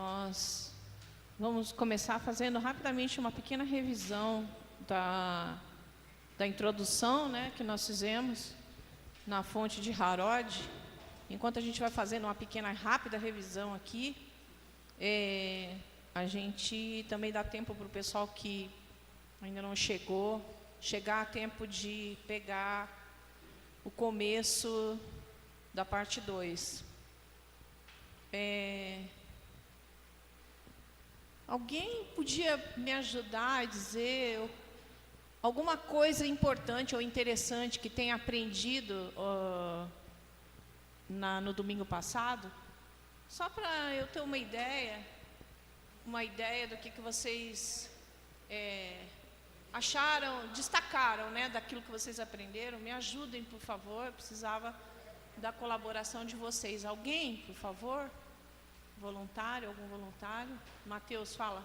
Nós vamos começar fazendo rapidamente uma pequena revisão da introdução, né, que nós fizemos na fonte de Harod. Enquanto a gente vai fazendo uma pequena rápida revisão aqui, a gente também dá tempo para o pessoal que ainda não chegar a tempo de pegar o começo da parte 2. Alguém podia me ajudar a dizer alguma coisa importante ou interessante que tenha aprendido no domingo passado? Só para eu ter uma ideia do que vocês acharam, destacaram, né, daquilo que vocês aprenderam. Me ajudem, por favor, eu precisava da colaboração de vocês. Alguém, por favor? Voluntário, algum voluntário? Mateus, fala.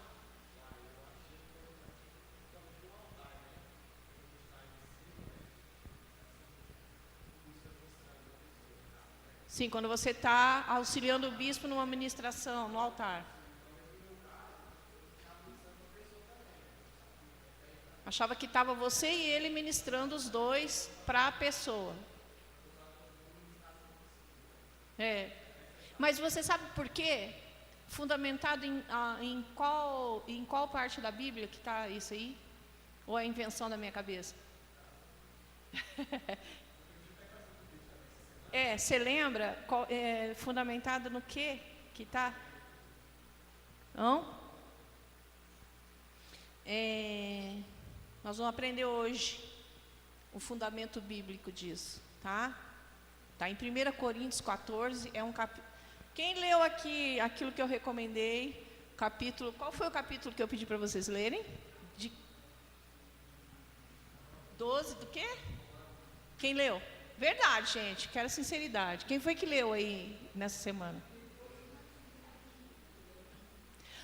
Sim, quando você está auxiliando o bispo numa ministração, no altar. Achava que estava você e ele ministrando os dois para a pessoa. Mas você sabe por quê? Fundamentado em qual parte da Bíblia que está isso aí? Ou é invenção da minha cabeça? Você lembra? Fundamentado no quê que está? Não? Nós vamos aprender hoje o fundamento bíblico disso, tá? Está em 1 Coríntios 14, é um capítulo. Quem leu aqui aquilo que eu recomendei, capítulo, qual foi o capítulo que eu pedi para vocês lerem? De 12 do quê? Quem leu? Verdade, gente, quero sinceridade. Quem foi que leu aí nessa semana?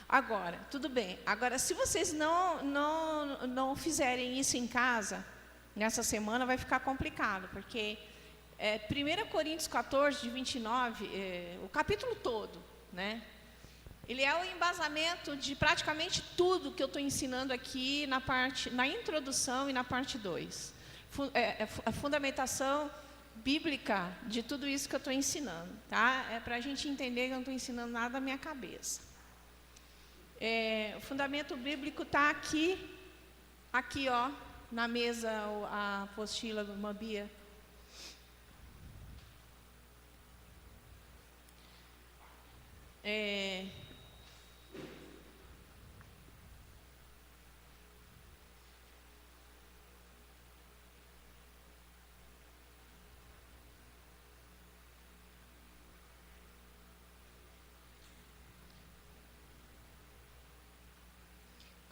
Agora, tudo bem. Agora, se vocês não fizerem isso em casa, nessa semana vai ficar complicado, porque 1 Coríntios 14, de 29, o capítulo todo, né? Ele é o embasamento de praticamente tudo que eu estou ensinando aqui na introdução e na parte 2. A fundamentação bíblica de tudo isso que eu estou ensinando, tá? É para a gente entender que eu não estou ensinando nada da minha cabeça. O fundamento bíblico está aqui, ó, na mesa, a apostila do Mabia.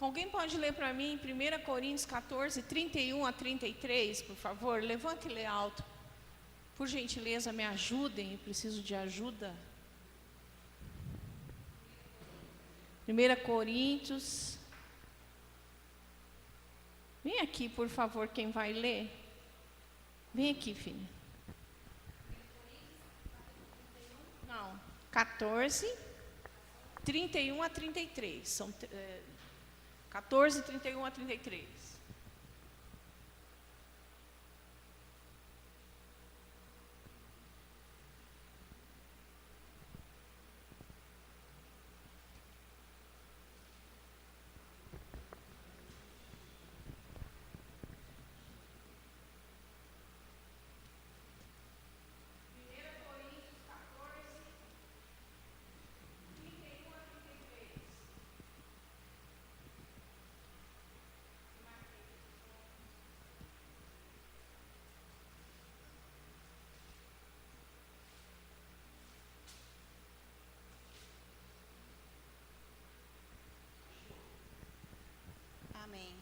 Alguém pode ler para mim 1 Coríntios 14, 31 a 33, por favor? Levante e lê alto. Por gentileza, me ajudem, eu preciso de ajuda. 1 Coríntios. Vem aqui, por favor, quem vai ler. Vem aqui, filha. Não, 14, 31 a 33. São 14, 31 a 33. Amém.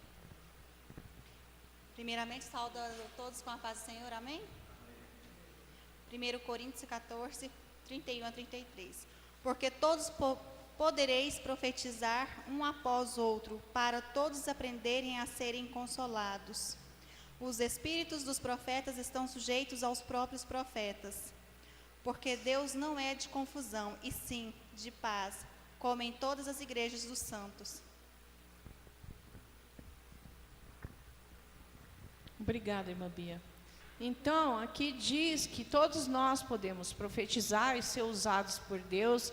Primeiramente, saúdo a todos com a paz do Senhor, amém? 1 Coríntios 14, 31 a 33. Porque todos podereis profetizar um após outro, para todos aprenderem a serem consolados. Os espíritos dos profetas estão sujeitos aos próprios profetas. Porque Deus não é de confusão, e sim de paz, como em todas as igrejas dos santos. Obrigada, irmã Bia. Então, aqui diz que todos nós podemos profetizar e ser usados por Deus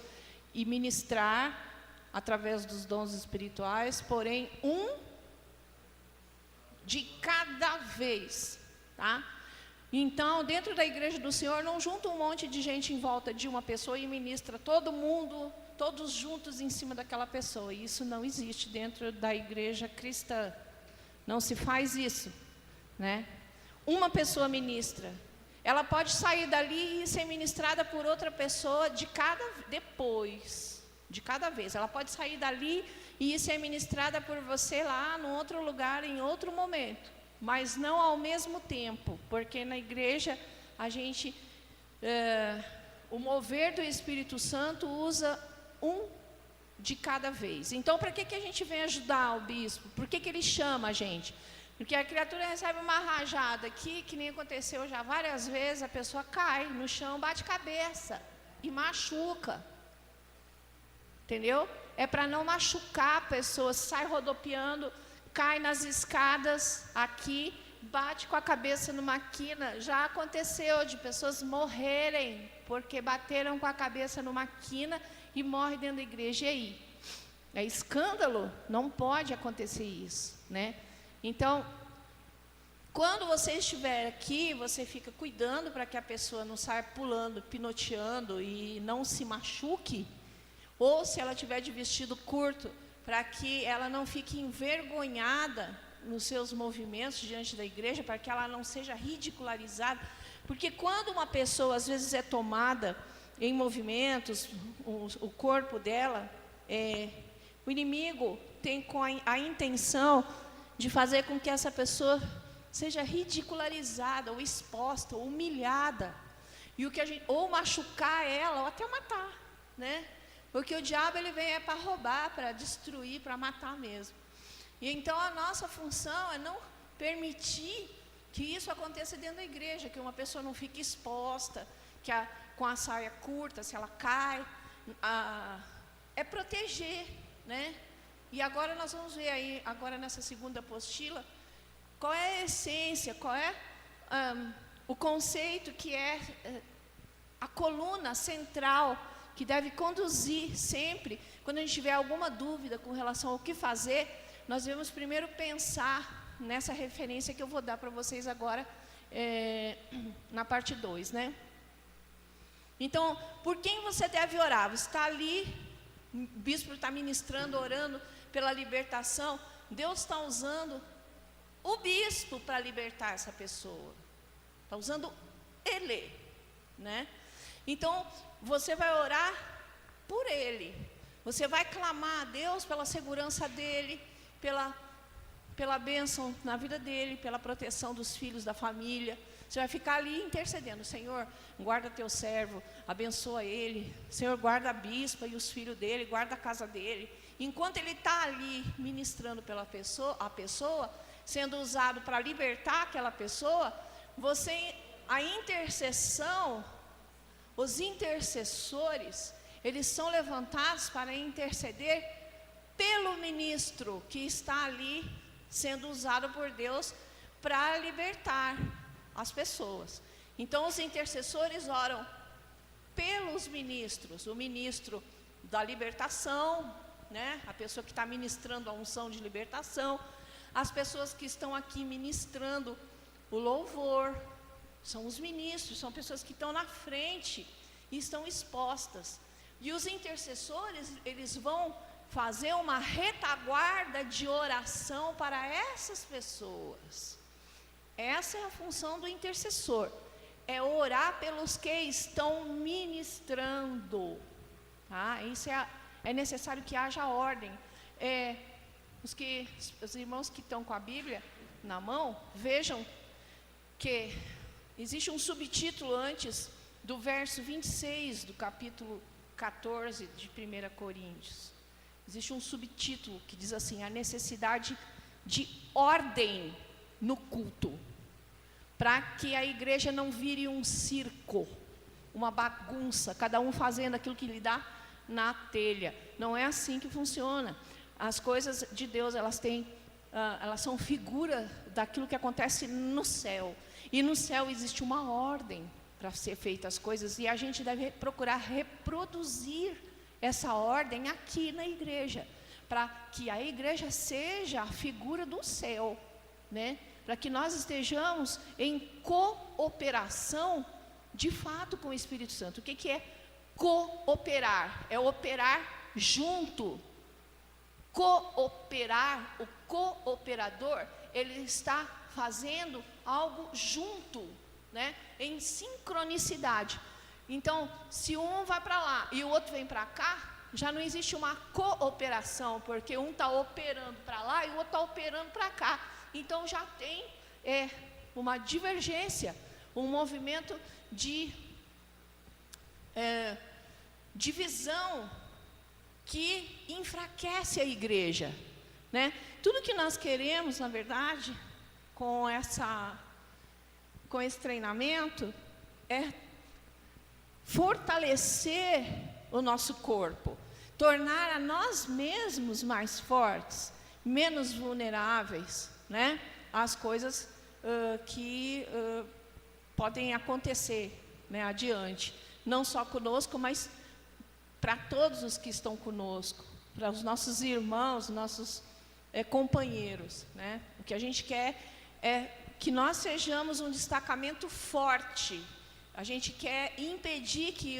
e ministrar através dos dons espirituais, porém, um de cada vez, tá? Então, dentro da igreja do Senhor, não junta um monte de gente em volta de uma pessoa e ministra todo mundo, todos juntos em cima daquela pessoa. Isso não existe dentro da igreja cristã. Não se faz isso, né? Uma pessoa ministra. Ela pode sair dali e ser ministrada por outra pessoa de cada vez. Ela pode sair dali e ser ministrada por você lá no outro lugar, em outro momento. Mas não ao mesmo tempo, porque na igreja a gente, o mover do Espírito Santo usa um de cada vez. Então, para que a gente vem ajudar o bispo? Por que ele chama a gente? Porque a criatura recebe uma rajada aqui, que nem aconteceu já várias vezes, a pessoa cai no chão, bate cabeça e machuca. Entendeu? É para não machucar a pessoa, sai rodopiando, cai nas escadas aqui, bate com a cabeça numa quina. Já aconteceu de pessoas morrerem porque bateram com a cabeça numa quina e morrem dentro da igreja. E aí? É escândalo? Não pode acontecer isso, né? Então, quando você estiver aqui, você fica cuidando para que a pessoa não saia pulando, pinoteando e não se machuque. Ou se ela tiver de vestido curto, para que ela não fique envergonhada nos seus movimentos diante da igreja, para que ela não seja ridicularizada. Porque quando uma pessoa às vezes é tomada em movimentos, o corpo dela, o inimigo tem com a intenção de fazer com que essa pessoa seja ridicularizada, ou exposta, ou humilhada, e ou machucar ela, ou até matar, né? Porque o diabo ele vem para roubar, para destruir, para matar mesmo. E então a nossa função é não permitir que isso aconteça dentro da igreja, que uma pessoa não fique exposta, com a saia curta, se ela cai, é proteger, né? E agora nós vamos ver aí, agora nessa segunda apostila, qual é a essência, qual é o conceito que é a coluna central que deve conduzir sempre, quando a gente tiver alguma dúvida com relação ao que fazer, nós devemos primeiro pensar nessa referência que eu vou dar para vocês agora, na parte 2, né? Então, por quem você deve orar? Você está ali, o bispo está ministrando, orando pela libertação, Deus está usando o bispo para libertar essa pessoa, está usando ele, né? Então, você vai orar por ele, você vai clamar a Deus pela segurança dele, pela bênção na vida dele, pela proteção dos filhos, da família. Você vai ficar ali intercedendo: Senhor, guarda teu servo, abençoa ele, Senhor, guarda a bispa e os filhos dele, guarda a casa dele. Enquanto ele está ali ministrando pela pessoa, sendo usado para libertar aquela pessoa, a intercessão, os intercessores, eles são levantados para interceder pelo ministro que está ali sendo usado por Deus para libertar as pessoas. Então os intercessores oram pelos ministros, o ministro da libertação, né? A pessoa que está ministrando a unção de libertação, as pessoas que estão aqui ministrando o louvor, são os ministros, são pessoas que estão na frente e estão expostas. E os intercessores, eles vão fazer uma retaguarda de oração para essas pessoas. Essa é a função do intercessor, é orar pelos que estão ministrando, tá? Isso é necessário que haja ordem. Os irmãos que estão com a Bíblia na mão, vejam que existe um subtítulo antes do verso 26 do capítulo 14 de 1 Coríntios. Existe um subtítulo que diz assim: a necessidade de ordem no culto, para que a igreja não vire um circo, uma bagunça, cada um fazendo aquilo que lhe dá na telha. Não é assim que funciona. As coisas de Deus, elas são figura daquilo que acontece no céu. E no céu existe uma ordem para ser feitas as coisas, e a gente deve procurar reproduzir essa ordem aqui na igreja, para que a igreja seja a figura do céu, né? Para que nós estejamos em cooperação de fato com o Espírito Santo. O que é cooperar? É operar junto. Cooperar, o cooperador, ele está fazendo algo junto, né? Em sincronicidade. Então, se um vai para lá e o outro vem para cá, já não existe uma cooperação, porque um está operando para lá e o outro está operando para cá. Então já tem uma divergência, um movimento de divisão que enfraquece a igreja, né? Tudo que nós queremos, na verdade, com esse treinamento, é fortalecer o nosso corpo, tornar a nós mesmos mais fortes, menos vulneráveis, né? Às coisas que podem acontecer, né, adiante, não só conosco, mas para todos os que estão conosco, para os nossos irmãos, nossos companheiros, né? O que a gente quer é que nós sejamos um destacamento forte. A gente quer impedir que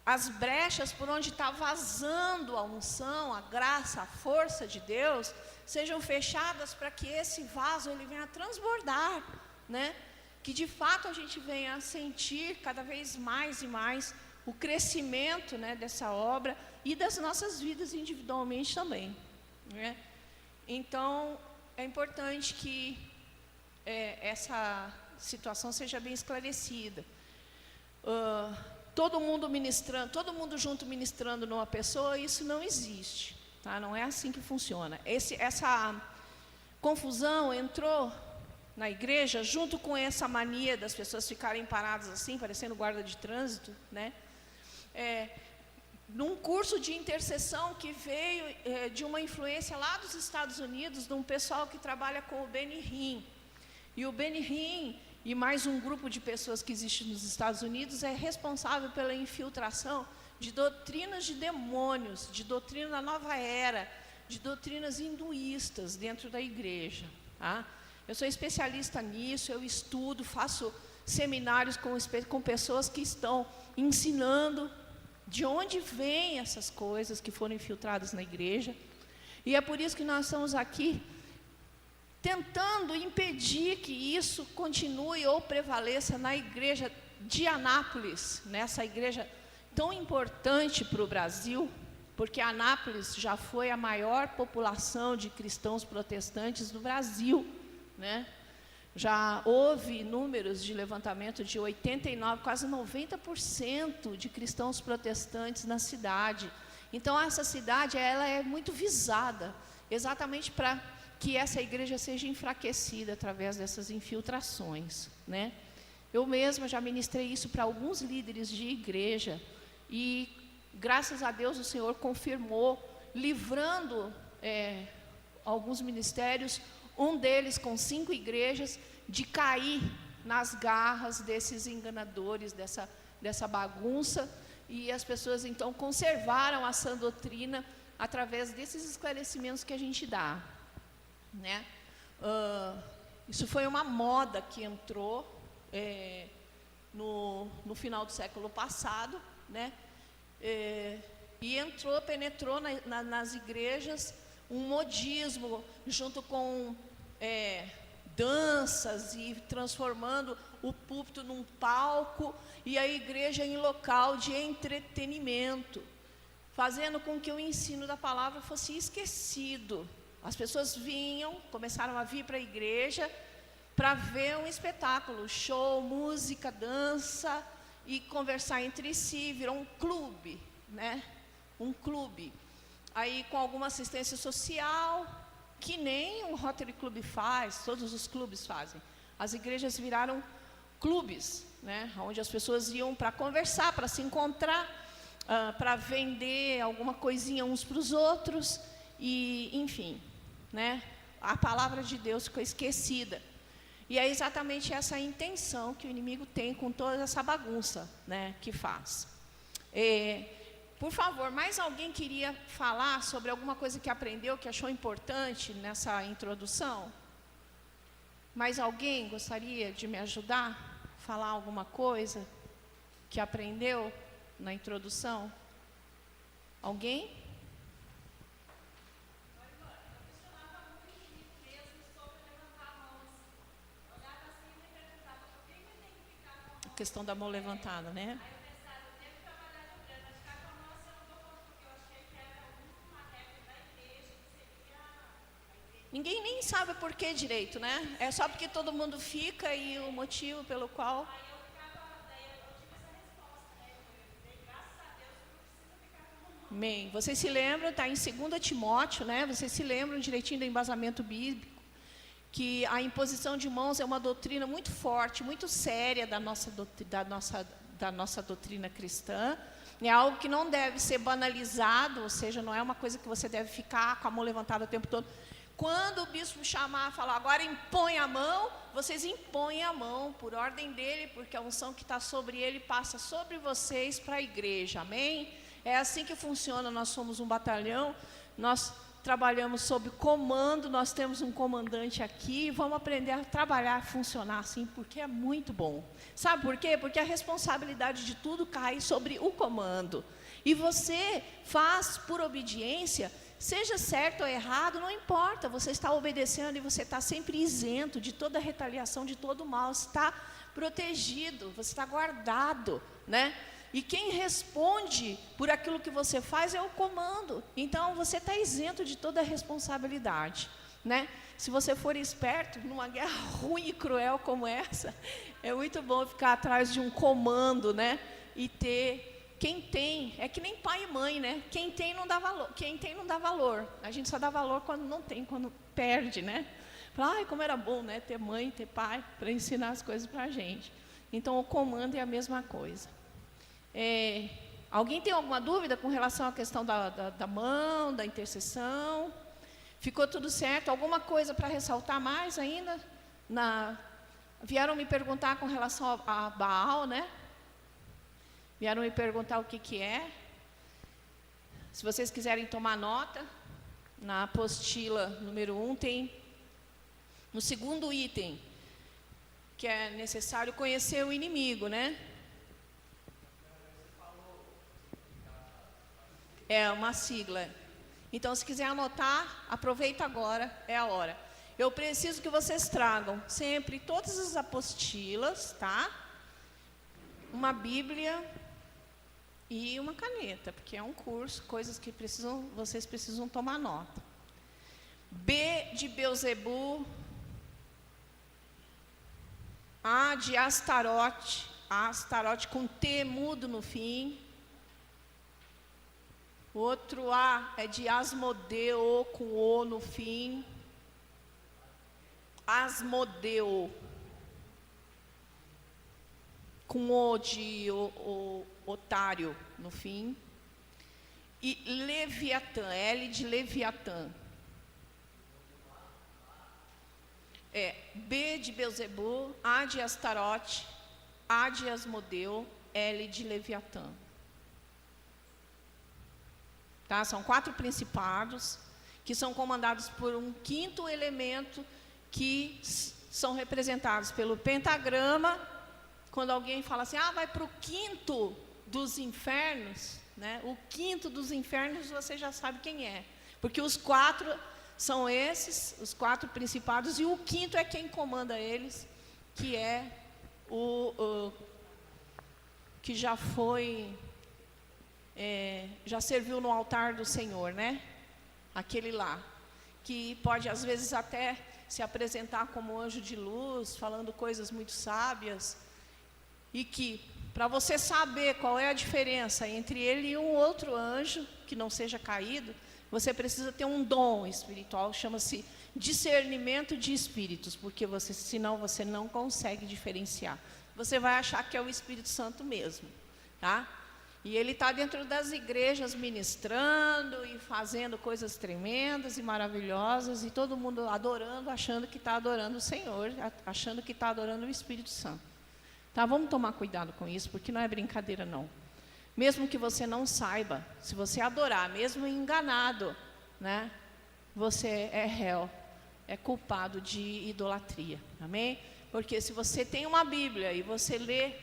as brechas por onde está vazando a unção, a graça, a força de Deus, sejam fechadas para que esse vaso ele venha transbordar, né? Que de fato a gente venha sentir cada vez mais e mais o crescimento, né, dessa obra e das nossas vidas individualmente também, né? Então é importante que essa situação seja bem esclarecida. Todo mundo ministrando, todo mundo junto ministrando numa pessoa, isso não existe, tá? Não é assim que funciona. Essa confusão entrou na igreja junto com essa mania das pessoas ficarem paradas assim, parecendo guarda de trânsito, né? Num curso de intercessão que veio de uma influência lá dos Estados Unidos, de um pessoal que trabalha com o Benny Hinn. E o Benny Hinn e mais um grupo de pessoas que existe nos Estados Unidos é responsável pela infiltração de doutrinas de demônios, de doutrina da nova era, de doutrinas hinduístas dentro da igreja, tá? Eu sou especialista nisso, eu estudo, faço seminários com pessoas que estão ensinando de onde vêm essas coisas que foram infiltradas na igreja. E é por isso que nós estamos aqui tentando impedir que isso continue ou prevaleça na igreja de Anápolis, nessa igreja tão importante para o Brasil, porque Anápolis já foi a maior população de cristãos protestantes do Brasil, né? Já houve números de levantamento de 89, quase 90% de cristãos protestantes na cidade. Então essa cidade ela é muito visada, exatamente para que essa igreja seja enfraquecida através dessas infiltrações, né? Eu mesma já ministrei isso para alguns líderes de igreja e graças a Deus o Senhor confirmou, livrando alguns ministérios, um deles com 5 igrejas, de cair nas garras desses enganadores, dessa bagunça, e as pessoas então conservaram a sã doutrina através desses esclarecimentos que a gente dá, né? Isso foi uma moda que entrou no final do século passado, né? E penetrou nas igrejas um modismo junto com danças e transformando o púlpito num palco e a igreja em local de entretenimento, fazendo com que o ensino da palavra fosse esquecido. As pessoas começaram a vir para a igreja para ver um espetáculo, show, música, dança e conversar entre si, virou um clube, né? Um clube. Aí com alguma assistência social, que nem o Rotary Club faz, todos os clubes fazem. As igrejas viraram clubes, né? Onde as pessoas iam para conversar, para se encontrar. para vender alguma coisinha uns para os outros, e enfim, né? A palavra de Deus ficou esquecida. E é exatamente essa a intenção que o inimigo tem com toda essa bagunça, né, que faz. Por favor, mais alguém queria falar sobre alguma coisa que aprendeu, que achou importante nessa introdução? Mais alguém gostaria de me ajudar a falar alguma coisa que aprendeu na introdução? Alguém? A questão da mão levantada, né? Ninguém nem sabe por que direito, né? É só porque todo mundo fica e o motivo pelo qual... Amém. Vocês se lembram, está em 2 Timóteo, né? Vocês se lembram direitinho do embasamento bíblico, que a imposição de mãos é uma doutrina muito forte, muito séria da nossa doutrina cristã. É algo que não deve ser banalizado, ou seja, não é uma coisa que você deve ficar com a mão levantada o tempo todo. Quando o bispo chamar e falar, agora impõe a mão, vocês impõem a mão por ordem dele, porque a unção que está sobre ele passa sobre vocês para a igreja, amém? É assim que funciona, nós somos um batalhão, nós trabalhamos sob comando, nós temos um comandante aqui, vamos aprender a trabalhar, a funcionar assim, porque é muito bom. Sabe por quê? Porque a responsabilidade de tudo cai sobre o comando. E você faz por obediência, seja certo ou errado, não importa, você está obedecendo e você está sempre isento de toda retaliação, de todo mal, você está protegido, você está guardado, né? E quem responde por aquilo que você faz é o comando. Então, você está isento de toda a responsabilidade, né? Se você for esperto, numa guerra ruim e cruel como essa, é muito bom ficar atrás de um comando, né? E ter... Quem tem, é que nem pai e mãe, né? Quem tem não dá valor. Quem tem não dá valor. A gente só dá valor quando não tem, quando perde, né? Fala, ai, como era bom, né? Ter mãe, ter pai, para ensinar as coisas para a gente. Então, o comando é a mesma coisa. Alguém tem alguma dúvida com relação à questão da mão, da intercessão? Ficou tudo certo? Alguma coisa para ressaltar mais ainda? Vieram me perguntar com relação a Baal, né? Vieram me perguntar o que é. Se vocês quiserem tomar nota, na apostila número 1 tem, no segundo item, que é necessário conhecer o inimigo, né? É uma sigla. Então, se quiser anotar, aproveita agora, é a hora. Eu preciso que vocês tragam sempre todas as apostilas, tá? Uma Bíblia e uma caneta, porque é um curso, coisas que vocês precisam tomar nota. B de Beuzebu, A de Astarote, Astarote com T mudo no fim. O outro A é de Asmodeu, com O no fim. Asmodeu. Com O de otário no fim. E Leviatã, L de Leviatã. B de Beuzebu, A de Astarote, A de Asmodeu, L de Leviatã. Tá? São 4 principados que são comandados por um quinto elemento que são representados pelo pentagrama. Quando alguém fala assim, vai para o quinto dos infernos, né? O quinto dos infernos você já sabe quem é. Porque os 4 são esses, os 4 principados, e o quinto é quem comanda eles, que é que já foi... já serviu no altar do Senhor, né? Aquele lá, que pode às vezes até se apresentar como anjo de luz, falando coisas muito sábias, e que, para você saber qual é a diferença entre ele e um outro anjo, que não seja caído, você precisa ter um dom espiritual, chama-se discernimento de espíritos, porque senão você não consegue diferenciar. Você vai achar que é o Espírito Santo mesmo, tá? E ele está dentro das igrejas ministrando e fazendo coisas tremendas e maravilhosas, e todo mundo adorando, achando que está adorando o Senhor, achando que está adorando o Espírito Santo. Tá, vamos tomar cuidado com isso, porque não é brincadeira não. Mesmo que você não saiba, se você adorar, mesmo enganado, né, você é réu, é culpado de idolatria, amém? Porque se você tem uma Bíblia e você lê,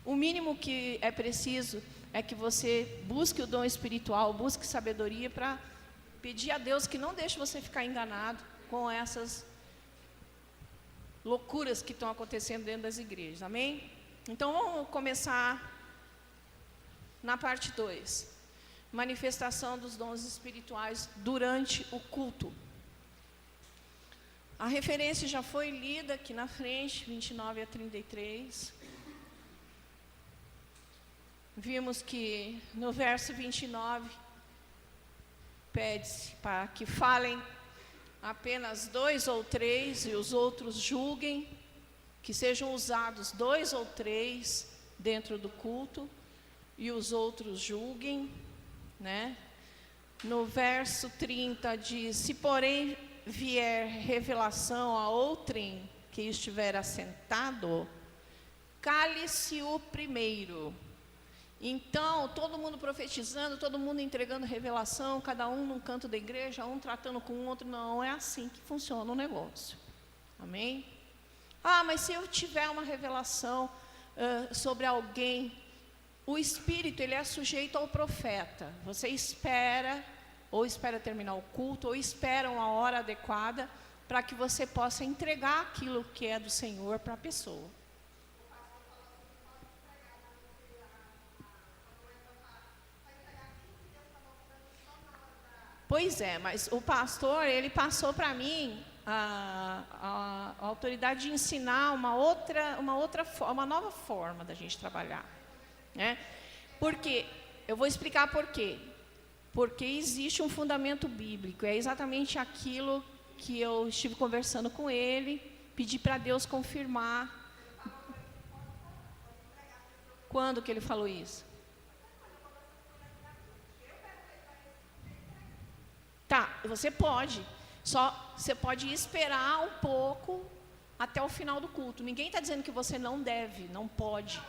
o mínimo que é preciso é que você busque o dom espiritual, busque sabedoria para pedir a Deus que não deixe você ficar enganado com essas loucuras que estão acontecendo dentro das igrejas, amém? Então vamos começar na parte 2, manifestação dos dons espirituais durante o culto. A referência já foi lida aqui na frente, 29 a 33. Vimos que no verso 29, pede-se para que falem apenas 2 ou 3 e os outros julguem, que sejam usados 2 ou 3 dentro do culto e os outros julguem, né? No verso 30 diz: se porém vier revelação a outrem que estiver assentado, cale-se o primeiro. Então, todo mundo profetizando, todo mundo entregando revelação, cada um num canto da igreja, um tratando com o outro. Não é assim que funciona o negócio. Amém? Ah, mas se eu tiver uma revelação sobre alguém, o Espírito, ele é sujeito ao profeta. Você espera, ou espera terminar o culto, ou espera uma hora adequada, para que você possa entregar aquilo que é do Senhor para a pessoa. Pois é, mas o pastor, ele passou para mim a autoridade de ensinar uma nova forma da gente trabalhar, né? Porque, eu vou explicar por quê. Porque existe um fundamento bíblico, é exatamente aquilo que eu estive conversando com ele, pedi para Deus confirmar. Quando que ele falou isso? Tá, você pode, só você pode esperar um pouco até o final do culto. Ninguém está dizendo que você não deve, não pode.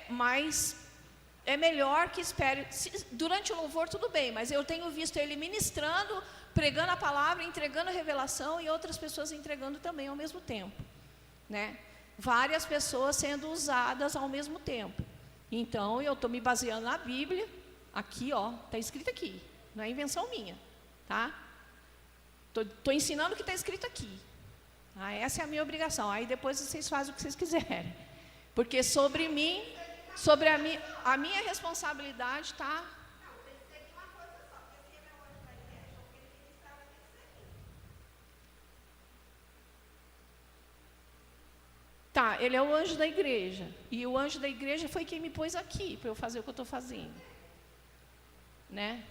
Mas é melhor que espere. Durante o louvor tudo bem, mas eu tenho visto ele ministrando, pregando a palavra, entregando a revelação e outras pessoas entregando também ao mesmo tempo, né? Várias pessoas sendo usadas ao mesmo tempo. Então, eu estou me baseando na Bíblia. Aqui, ó, está escrito aqui. Não é invenção minha, tá? Estou ensinando o que está escrito aqui. Essa é a minha obrigação. Aí depois vocês fazem o que vocês quiserem. Porque sobre mim, a minha responsabilidade está... Tá, ele é o anjo da igreja. E o anjo da igreja foi quem me pôs aqui, para eu fazer o que eu estou fazendo. Né?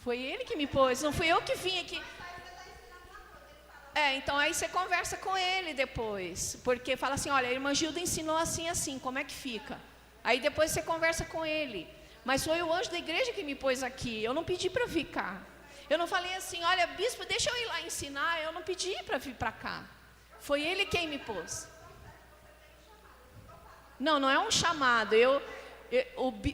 Foi ele que me pôs, não fui eu que vim aqui. Então aí você conversa com ele depois. Porque fala assim, olha, a irmã Gilda ensinou assim, assim, como é que fica? Aí depois você conversa com ele. Mas foi o anjo da igreja que me pôs aqui, eu não pedi para ficar. Eu não falei assim, olha, bispo, deixa eu ir lá ensinar, eu não pedi para vir para cá. Foi ele quem me pôs. Não, não é um chamado.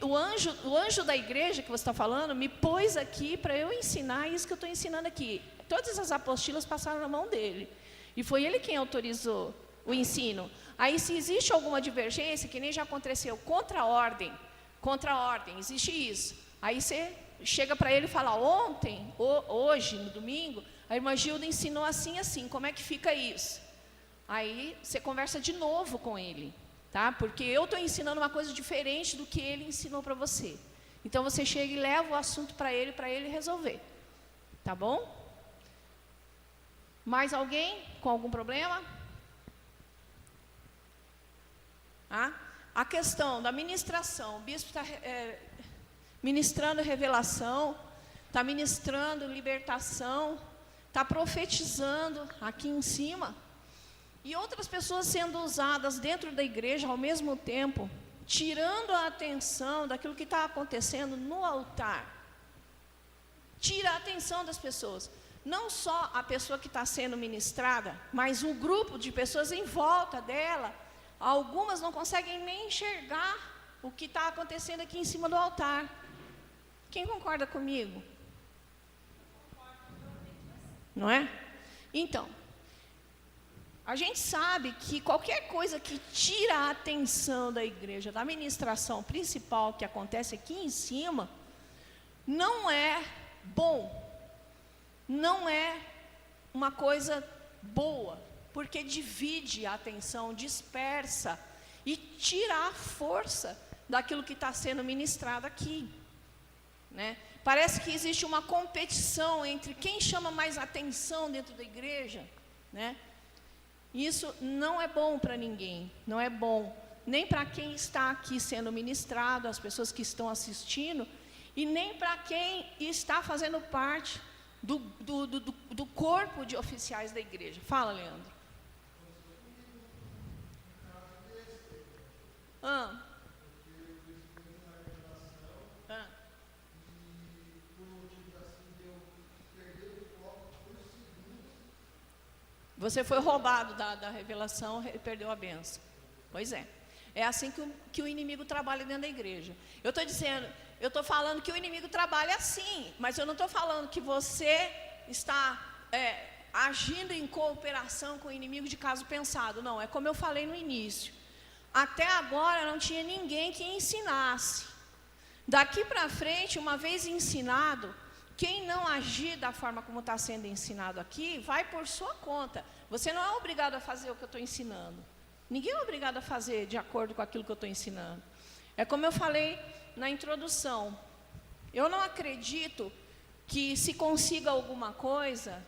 O anjo da igreja que você está falando me pôs aqui para eu ensinar isso que eu estou ensinando aqui. Todas as apostilas passaram na mão dele. E foi ele quem autorizou o ensino. Aí, se existe alguma divergência, que nem já aconteceu, contra a ordem, existe isso. Aí você chega para ele e fala, ontem, hoje, no domingo, a irmã Gilda ensinou assim, assim, como é que fica isso? Aí você conversa de novo com ele. Tá? Porque eu estou ensinando uma coisa diferente do que ele ensinou para você. Então você chega e leva o assunto para ele resolver. Tá bom? Mais alguém com algum problema? A questão da ministração. O bispo está ministrando revelação, está ministrando libertação, está profetizando aqui em cima, e outras pessoas sendo usadas dentro da igreja ao mesmo tempo, tirando a atenção daquilo que está acontecendo no altar. Tira a atenção das pessoas. Não só a pessoa que está sendo ministrada, mas um grupo de pessoas em volta dela. Algumas não conseguem nem enxergar o que está acontecendo aqui em cima do altar. Quem concorda comigo? Não é? Então, a gente sabe que qualquer coisa que tira a atenção da igreja, da ministração principal que acontece aqui em cima, não é bom. Não é uma coisa boa, porque divide a atenção, dispersa e tira a força daquilo que está sendo ministrado aqui, né? Parece que existe uma competição entre quem chama mais atenção dentro da igreja, né? Isso não é bom para ninguém, não é bom nem para quem está aqui sendo ministrado, as pessoas que estão assistindo, e nem para quem está fazendo parte do corpo de oficiais da igreja. Fala, Leandro. Você foi roubado da revelação e perdeu a bênção. Pois é. É assim que o inimigo trabalha dentro da igreja. Eu estou falando que o inimigo trabalha assim, mas eu não estou falando que você está agindo em cooperação com o inimigo de caso pensado. Não, é como eu falei no início. Até agora não tinha ninguém que ensinasse. Daqui para frente, uma vez ensinado, quem não agir da forma como está sendo ensinado aqui, vai por sua conta. Você não é obrigado a fazer o que eu estou ensinando. Ninguém é obrigado a fazer de acordo com aquilo que eu estou ensinando. É como eu falei na introdução. Eu não acredito que se consiga alguma coisa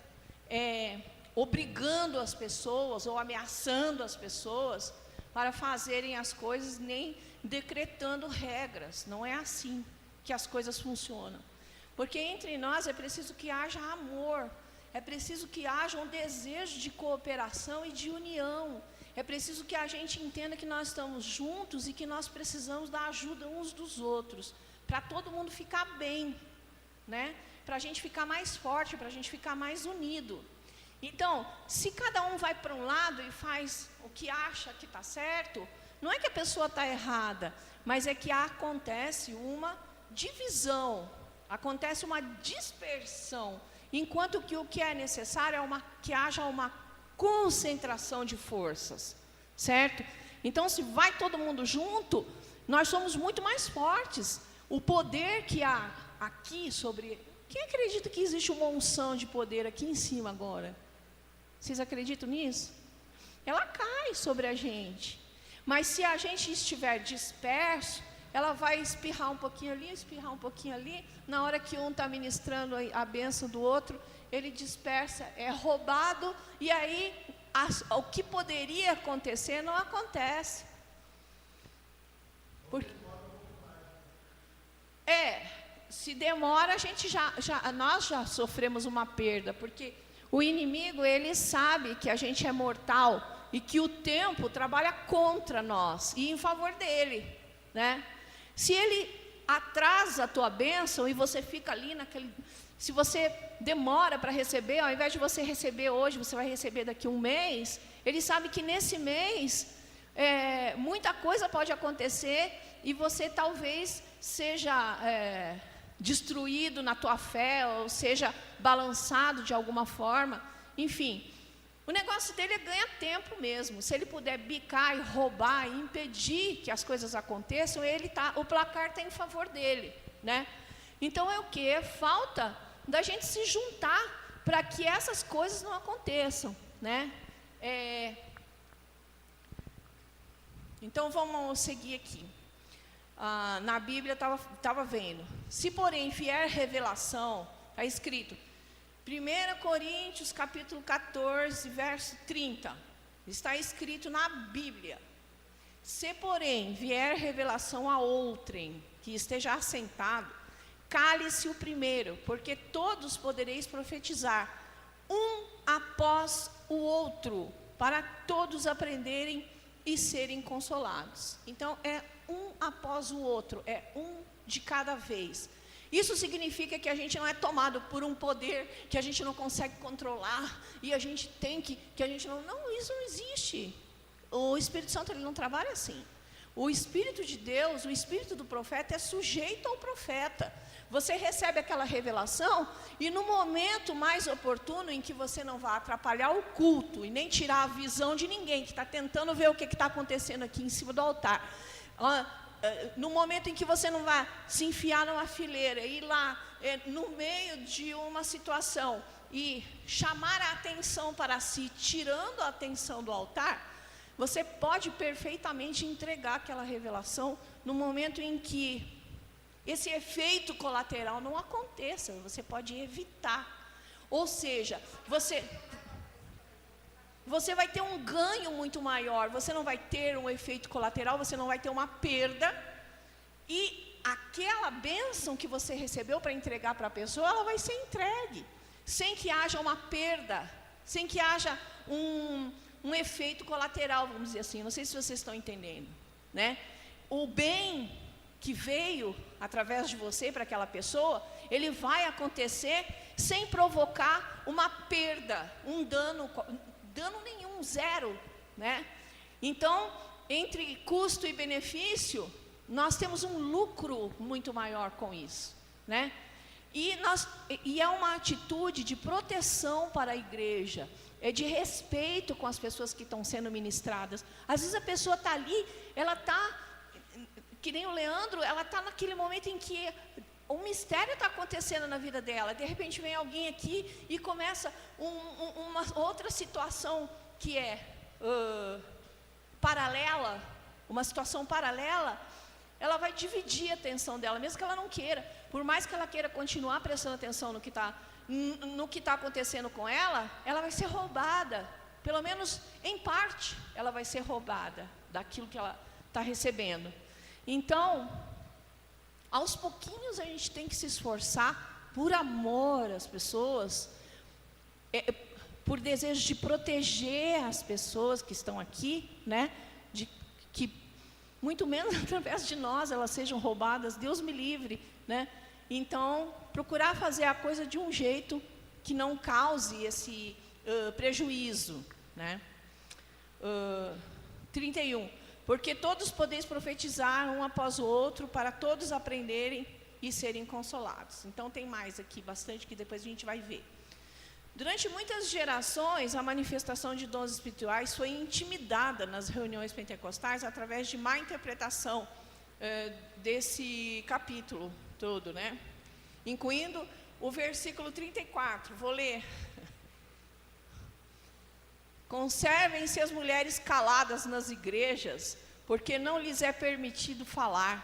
obrigando as pessoas ou ameaçando as pessoas para fazerem as coisas, nem decretando regras. Não é assim que as coisas funcionam. Porque entre nós é preciso que haja amor, é preciso que haja um desejo de cooperação e de união. É preciso que a gente entenda que nós estamos juntos e que nós precisamos da ajuda uns dos outros, para todo mundo ficar bem, né? Para a gente ficar mais forte, para a gente ficar mais unido. Então, se cada um vai para um lado e faz o que acha que está certo, não é que a pessoa está errada, mas é que acontece uma divisão, acontece uma dispersão, enquanto que o que é necessário é que haja uma concentração de forças, certo? Então, se vai todo mundo junto, nós somos muito mais fortes. O poder que há aqui sobre... Quem acredita que existe uma unção de poder aqui em cima agora? Vocês acreditam nisso? Ela cai sobre a gente. Mas se a gente estiver disperso, ela vai espirrar um pouquinho ali, espirrar um pouquinho ali. Na hora que um está ministrando a bênção do outro, ele dispersa, é roubado, e aí o que poderia acontecer não acontece. Se demora, nós já sofremos uma perda, porque o inimigo, ele sabe que a gente é mortal e que o tempo trabalha contra nós e em favor dele, né? Se ele atrasa a tua bênção e você fica ali naquele... Se você demora para receber, ao invés de você receber hoje, você vai receber daqui a um mês, ele sabe que nesse mês muita coisa pode acontecer e você talvez seja destruído na tua fé, ou seja balançado de alguma forma. Enfim, o negócio dele é ganhar tempo mesmo. Se ele puder bicar e roubar e impedir que as coisas aconteçam, o placar está em favor dele, né? Então é o quê? Falta da gente se juntar para que essas coisas não aconteçam, né? Então vamos seguir aqui. Na Bíblia estava vendo. Se porém vier revelação, está escrito, 1 Coríntios capítulo 14, verso 30. Está escrito na Bíblia. Se porém vier revelação a outrem, que esteja assentado, cale-se o primeiro, porque todos podereis profetizar, um após o outro, para todos aprenderem e serem consolados. Então, é um após o outro, é um de cada vez. Isso significa que a gente não é tomado por um poder que a gente não consegue controlar, e a gente tem que a gente não... Não, isso não existe. O Espírito Santo, ele não trabalha assim. O Espírito de Deus, o Espírito do profeta é sujeito ao profeta. Você recebe aquela revelação e no momento mais oportuno em que você não vai atrapalhar o culto e nem tirar a visão de ninguém que está tentando ver o que está acontecendo aqui em cima do altar, no momento em que você não vai se enfiar numa fileira, ir lá no meio de uma situação e chamar a atenção para si, tirando a atenção do altar, você pode perfeitamente entregar aquela revelação no momento em que esse efeito colateral não aconteça, você pode evitar. Ou seja, você vai ter um ganho muito maior, você não vai ter um efeito colateral, você não vai ter uma perda, e aquela bênção que você recebeu para entregar para a pessoa, ela vai ser entregue, sem que haja uma perda, sem que haja um efeito colateral, vamos dizer assim. Não sei se vocês estão entendendo, né? O bem que veio através de você para aquela pessoa, ele vai acontecer sem provocar uma perda, um dano nenhum, zero, né? Então, entre custo e benefício, nós temos um lucro muito maior com isso, né? E é uma atitude de proteção para a igreja, é de respeito com as pessoas que estão sendo ministradas. Às vezes a pessoa está ali, ela está, que nem o Leandro, ela está naquele momento em que um mistério está acontecendo na vida dela. De repente vem alguém aqui e começa uma outra situação que é paralela, uma situação paralela. Ela vai dividir a atenção dela, mesmo que ela não queira. Por mais que ela queira continuar prestando atenção no que está acontecendo com ela, ela vai ser roubada. Pelo menos em parte, ela vai ser roubada daquilo que ela está recebendo. Então, aos pouquinhos a gente tem que se esforçar por amor às pessoas, por desejo de proteger as pessoas que estão aqui, né? De que muito menos através de nós elas sejam roubadas, Deus me livre, né? Então, procurar fazer a coisa de um jeito que não cause esse prejuízo, né? 31. Porque todos podeis profetizar um após o outro, para todos aprenderem e serem consolados. Então tem mais aqui, bastante, que depois a gente vai ver. Durante muitas gerações, a manifestação de dons espirituais foi intimidada nas reuniões pentecostais através de má interpretação desse capítulo todo, né? Incluindo o versículo 34, vou ler. Conservem-se as mulheres caladas nas igrejas, porque não lhes é permitido falar.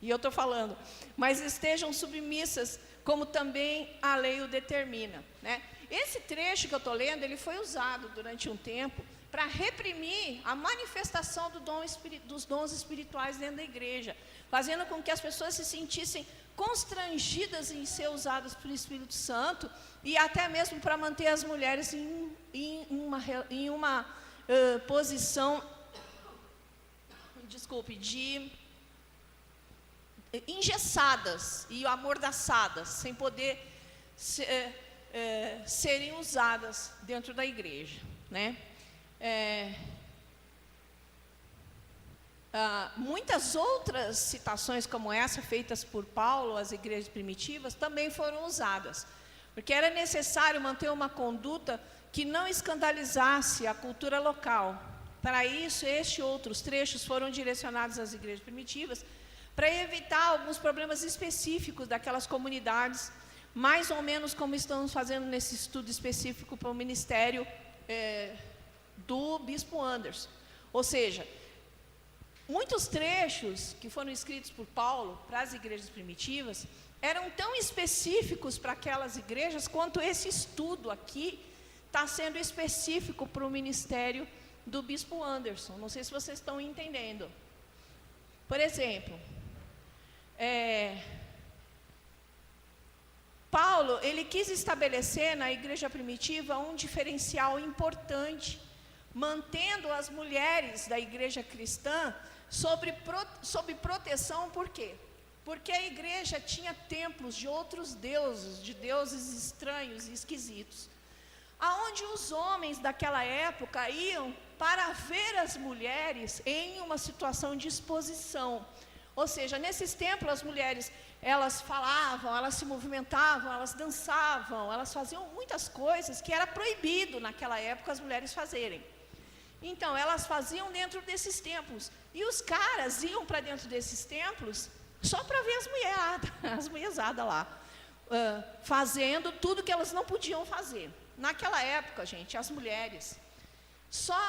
E eu estou falando, mas estejam submissas, como também a lei o determina, né? Esse trecho que eu estou lendo, ele foi usado durante um tempo para reprimir a manifestação dos dons espirituais dentro da igreja, fazendo com que as pessoas se sentissem constrangidas em ser usadas pelo Espírito Santo, e até mesmo para manter as mulheres em uma posição, de engessadas e amordaçadas, sem poder serem usadas dentro da igreja, né? Muitas outras citações como essa, feitas por Paulo às igrejas primitivas, também foram usadas, porque era necessário manter uma conduta que não escandalizasse a cultura local. Para isso, este e outros trechos foram direcionados às igrejas primitivas, para evitar alguns problemas específicos daquelas comunidades, mais ou menos como estamos fazendo nesse estudo específico para o ministério do Bispo Anderson. Ou seja, muitos trechos que foram escritos por Paulo para as igrejas primitivas eram tão específicos para aquelas igrejas quanto esse estudo aqui está sendo específico para o ministério do Bispo Anderson. Não sei se vocês estão entendendo. Por exemplo, Paulo, ele quis estabelecer na igreja primitiva um diferencial importante, mantendo as mulheres da igreja cristã sob proteção. Por quê? Porque a igreja tinha templos de outros deuses, de deuses estranhos e esquisitos, aonde os homens daquela época iam para ver as mulheres em uma situação de exposição. Ou seja, nesses templos as mulheres, elas falavam, elas se movimentavam, elas dançavam, elas faziam muitas coisas que era proibido naquela época as mulheres fazerem. Então, elas faziam dentro desses templos. E os caras iam para dentro desses templos só para ver as mulherzadas lá, fazendo tudo que elas não podiam fazer. Naquela época, gente, só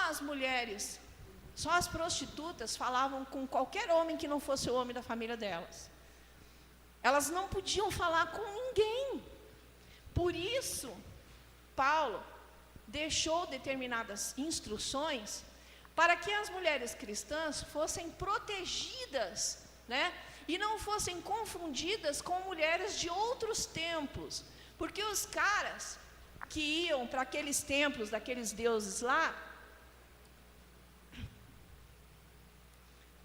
as prostitutas falavam com qualquer homem que não fosse o homem da família delas. Elas não podiam falar com ninguém. Por isso, Paulo deixou determinadas instruções para que as mulheres cristãs fossem protegidas, né? E não fossem confundidas com mulheres de outros templos, porque os caras que iam para aqueles templos daqueles deuses lá,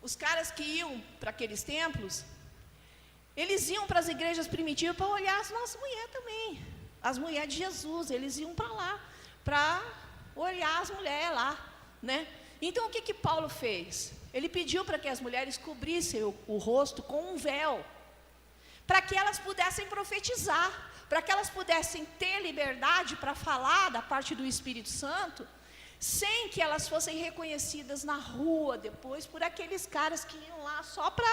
os caras que iam para aqueles templos, eles iam para as igrejas primitivas para olhar as nossas mulheres também, as mulheres de Jesus. Eles iam para lá para olhar as mulheres lá, né? Então, o que Paulo fez? Ele pediu para que as mulheres cobrissem o rosto com um véu, para que elas pudessem profetizar, para que elas pudessem ter liberdade para falar da parte do Espírito Santo, sem que elas fossem reconhecidas na rua depois por aqueles caras que iam lá só para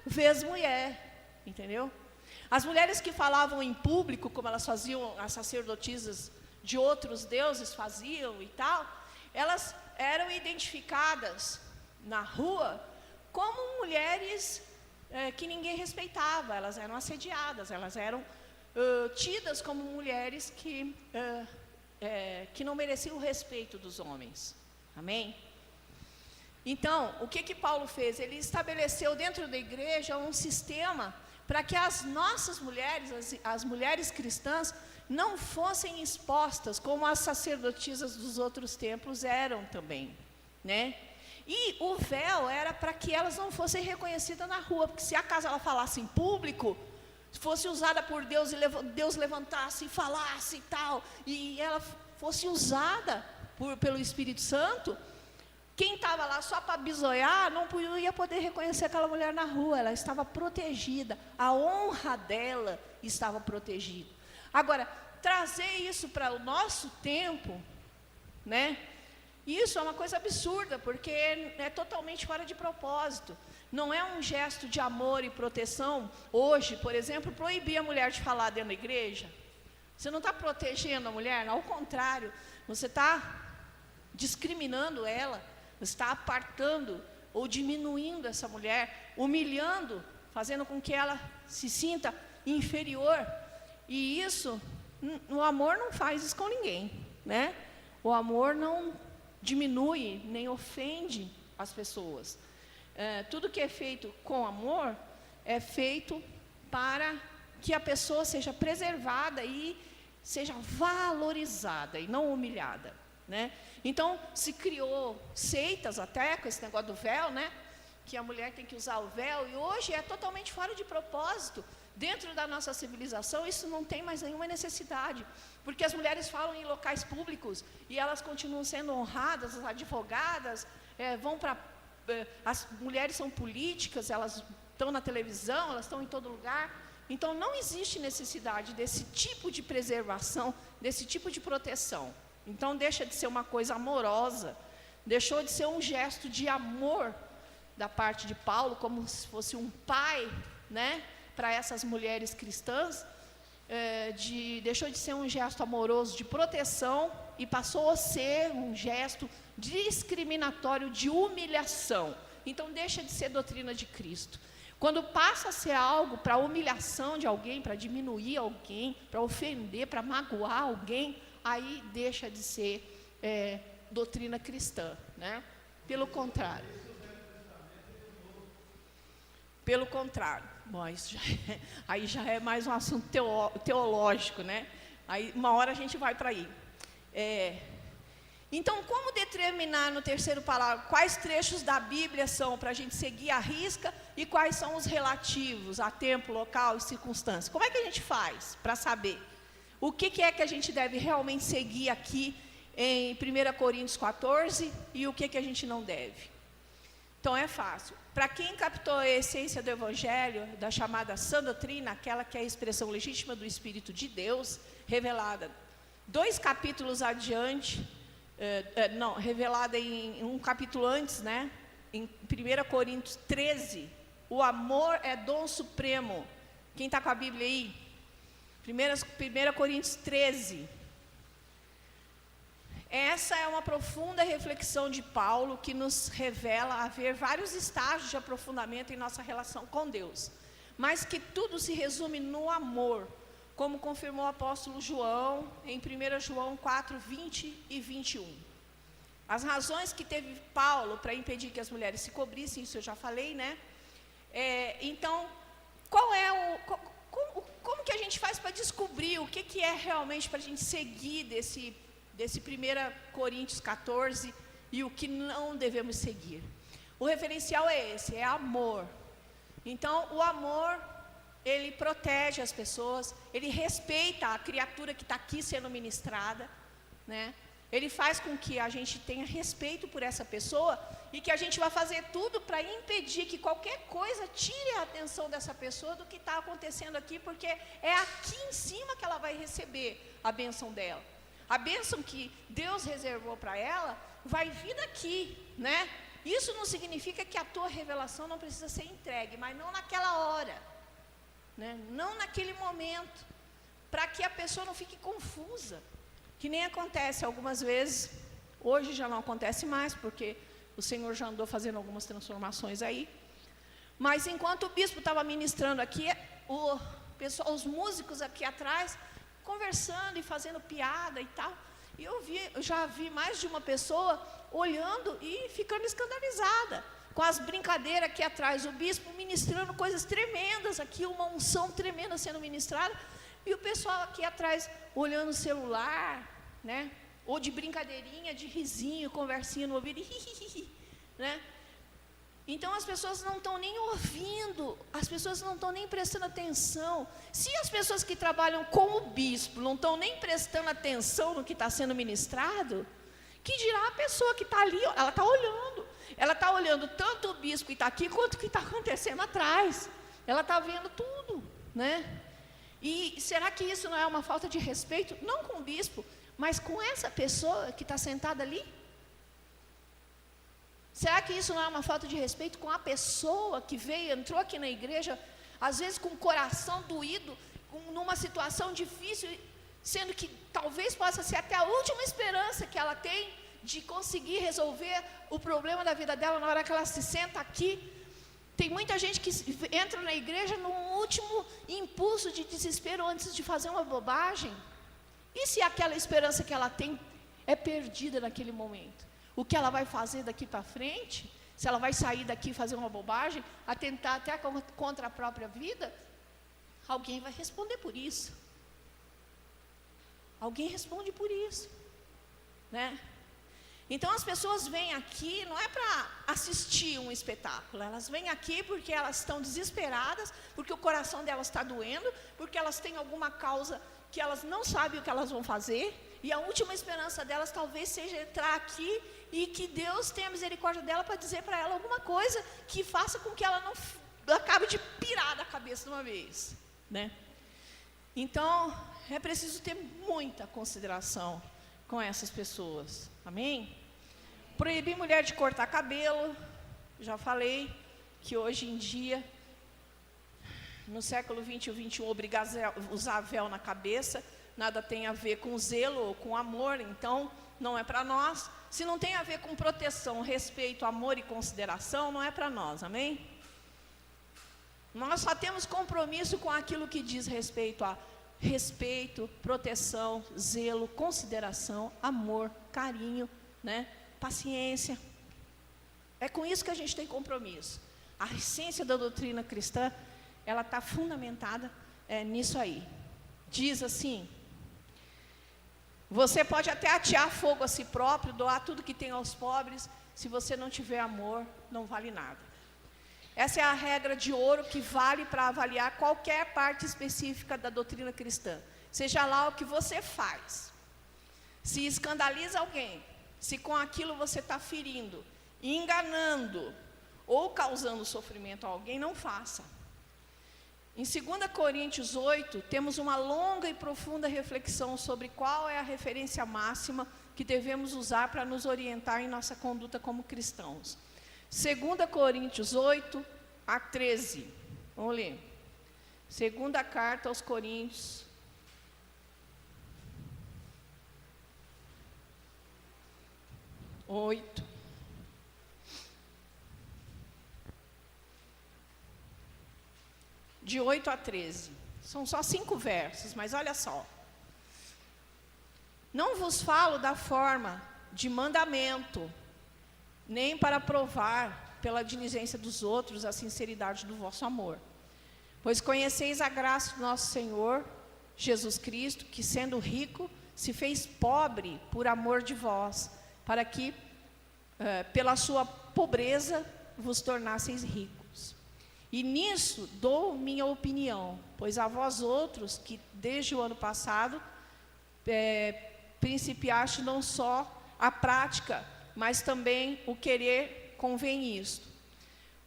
ver as mulheres, entendeu? As mulheres que falavam em público, como elas faziam, as sacerdotisas de outros deuses faziam e tal, elas eram identificadas na rua como mulheres que ninguém respeitava. Elas eram assediadas, elas eram tidas como mulheres que não mereciam o respeito dos homens. Amém? Então, o que Paulo fez? Ele estabeleceu dentro da igreja um sistema para que as nossas mulheres, as mulheres cristãs, não fossem expostas como as sacerdotisas dos outros templos eram também, né? E o véu era para que elas não fossem reconhecidas na rua, porque se acaso ela falasse em público, fosse usada por Deus e Deus levantasse e falasse e tal, e ela fosse usada pelo Espírito Santo, quem estava lá só para bisoiar não ia poder reconhecer aquela mulher na rua. Ela estava protegida, a honra dela estava protegida. Agora, trazer isso para o nosso tempo, né? Isso é uma coisa absurda, porque é totalmente fora de propósito. Não é um gesto de amor e proteção. Hoje, por exemplo, proibir a mulher de falar dentro da igreja. Você não está protegendo a mulher, ao contrário, você está discriminando ela, você está apartando ou diminuindo essa mulher, humilhando, fazendo com que ela se sinta inferior. E isso, o amor não faz isso com ninguém, né? O amor não diminui nem ofende as pessoas. Tudo que é feito com amor é feito para que a pessoa seja preservada e seja valorizada e não humilhada, né? Então, se criou seitas até com esse negócio do véu, né? Que a mulher tem que usar o véu, e hoje é totalmente fora de propósito. Dentro da nossa civilização, isso não tem mais nenhuma necessidade, porque as mulheres falam em locais públicos e elas continuam sendo honradas, as advogadas vão para... as mulheres são políticas, elas estão na televisão, elas estão em todo lugar. Então, não existe necessidade desse tipo de preservação, desse tipo de proteção. Então, deixa de ser uma coisa amorosa, deixou de ser um gesto de amor da parte de Paulo, como se fosse um pai, né, para essas mulheres cristãs, deixou de ser um gesto amoroso de proteção e passou a ser um gesto discriminatório de humilhação. Então, deixa de ser doutrina de Cristo. Quando passa a ser algo para humilhação de alguém, para diminuir alguém, para ofender, para magoar alguém, aí deixa de ser doutrina cristã, né? Pelo contrário. Pelo contrário. Bom, isso aí já é mais um assunto teológico, né? Aí uma hora a gente vai para aí. Então, como determinar no terceiro parágrafo quais trechos da Bíblia são para a gente seguir à risca e quais são os relativos a tempo, local e circunstância? Como é que a gente faz para saber o que é que a gente deve realmente seguir aqui em 1 Coríntios 14 e o que a gente não deve? Então é fácil. Para quem captou a essência do Evangelho, da chamada sã doutrina, aquela que é a expressão legítima do Espírito de Deus, revelada 2 capítulos adiante, revelada em um capítulo antes, né? Em 1 Coríntios 13, o amor é dom supremo. Quem está com a Bíblia aí? 1 Coríntios 13. Essa é uma profunda reflexão de Paulo que nos revela haver vários estágios de aprofundamento em nossa relação com Deus, mas que tudo se resume no amor, como confirmou o apóstolo João em 1 João 4, 20 e 21. As razões que teve Paulo para impedir que as mulheres se cobrissem, isso eu já falei, né? Então, como que a gente faz para descobrir o que é realmente para a gente seguir desse 1 Coríntios 14 e o que não devemos seguir? O referencial é esse, é amor. Então, o amor, ele protege as pessoas, ele respeita a criatura que está aqui sendo ministrada, né? Ele faz com que a gente tenha respeito por essa pessoa e que a gente vai fazer tudo para impedir que qualquer coisa tire a atenção dessa pessoa do que está acontecendo aqui, porque é aqui em cima que ela vai receber a bênção dela. A bênção que Deus reservou para ela vai vir daqui, né? Isso não significa que a tua revelação não precisa ser entregue, mas não naquela hora, né? Não naquele momento, para que a pessoa não fique confusa, que nem acontece algumas vezes. Hoje já não acontece mais, porque o Senhor já andou fazendo algumas transformações aí, mas enquanto o bispo estava ministrando aqui, os músicos aqui atrás conversando e fazendo piada e tal, e eu já vi mais de uma pessoa olhando e ficando escandalizada com as brincadeiras aqui atrás, o bispo ministrando coisas tremendas aqui, uma unção tremenda sendo ministrada, e o pessoal aqui atrás olhando o celular, né? Ou de brincadeirinha, de risinho, conversinha no ouvido, né? Então as pessoas não estão nem ouvindo, as pessoas não estão nem prestando atenção. Se as pessoas que trabalham com o bispo não estão nem prestando atenção no que está sendo ministrado, que dirá a pessoa que está ali? Ela está olhando tanto o bispo que está aqui, quanto o que está acontecendo atrás. Ela está vendo tudo, né? E será que isso não é uma falta de respeito? Não com o bispo, mas com essa pessoa que está sentada ali? Será que isso não é uma falta de respeito com a pessoa que entrou aqui na igreja, às vezes com o coração doído, numa situação difícil, sendo que talvez possa ser até a última esperança que ela tem de conseguir resolver o problema da vida dela na hora que ela se senta aqui? Tem muita gente que entra na igreja no último impulso de desespero antes de fazer uma bobagem. E se aquela esperança que ela tem é perdida naquele momento? O que ela vai fazer daqui para frente? Se ela vai sair daqui e fazer uma bobagem, atentar até contra a própria vida? Alguém vai responder por isso. Alguém responde por isso, né? Então as pessoas vêm aqui, não é para assistir um espetáculo, elas vêm aqui porque elas estão desesperadas, porque o coração delas está doendo, porque elas têm alguma causa que elas não sabem o que elas vão fazer, e a última esperança delas talvez seja entrar aqui e que Deus tenha misericórdia dela para dizer para ela alguma coisa que faça com que ela não acabe de pirar da cabeça de uma vez, né? Então é preciso ter muita consideração com essas pessoas, amém? Proibir mulher de cortar cabelo, já falei que hoje em dia, no século 20 e 21, obrigar a usar véu na cabeça, nada tem a ver com zelo ou com amor, então não é para nós. Se não tem a ver com proteção, respeito, amor e consideração, não é para nós, amém? Nós só temos compromisso com aquilo que diz respeito a respeito, proteção, zelo, consideração, amor, carinho, né? Paciência. É com isso que a gente tem compromisso. A essência da doutrina cristã ela está fundamentada nisso aí. Diz assim: você pode até atear fogo a si próprio, doar tudo que tem aos pobres, se você não tiver amor, não vale nada. Essa é a regra de ouro que vale para avaliar qualquer parte específica da doutrina cristã. Seja lá o que você faz. Se escandaliza alguém, se com aquilo você está ferindo, enganando ou causando sofrimento a alguém, não faça. Em 2 Coríntios 8, temos uma longa e profunda reflexão sobre qual é a referência máxima que devemos usar para nos orientar em nossa conduta como cristãos. 2 Coríntios 8 a 13. Vamos ler. Segunda carta aos Coríntios. De 8 a 13. São só 5 versos, mas olha só. Não vos falo da forma de mandamento, nem para provar pela diligência dos outros a sinceridade do vosso amor. Pois conheceis a graça do nosso Senhor Jesus Cristo, que sendo rico, se fez pobre por amor de vós, para que, pela sua pobreza, vos tornasseis ricos. E nisso dou minha opinião, pois a vós outros, que desde o ano passado, principiaste não só a prática, mas também o querer convém isto.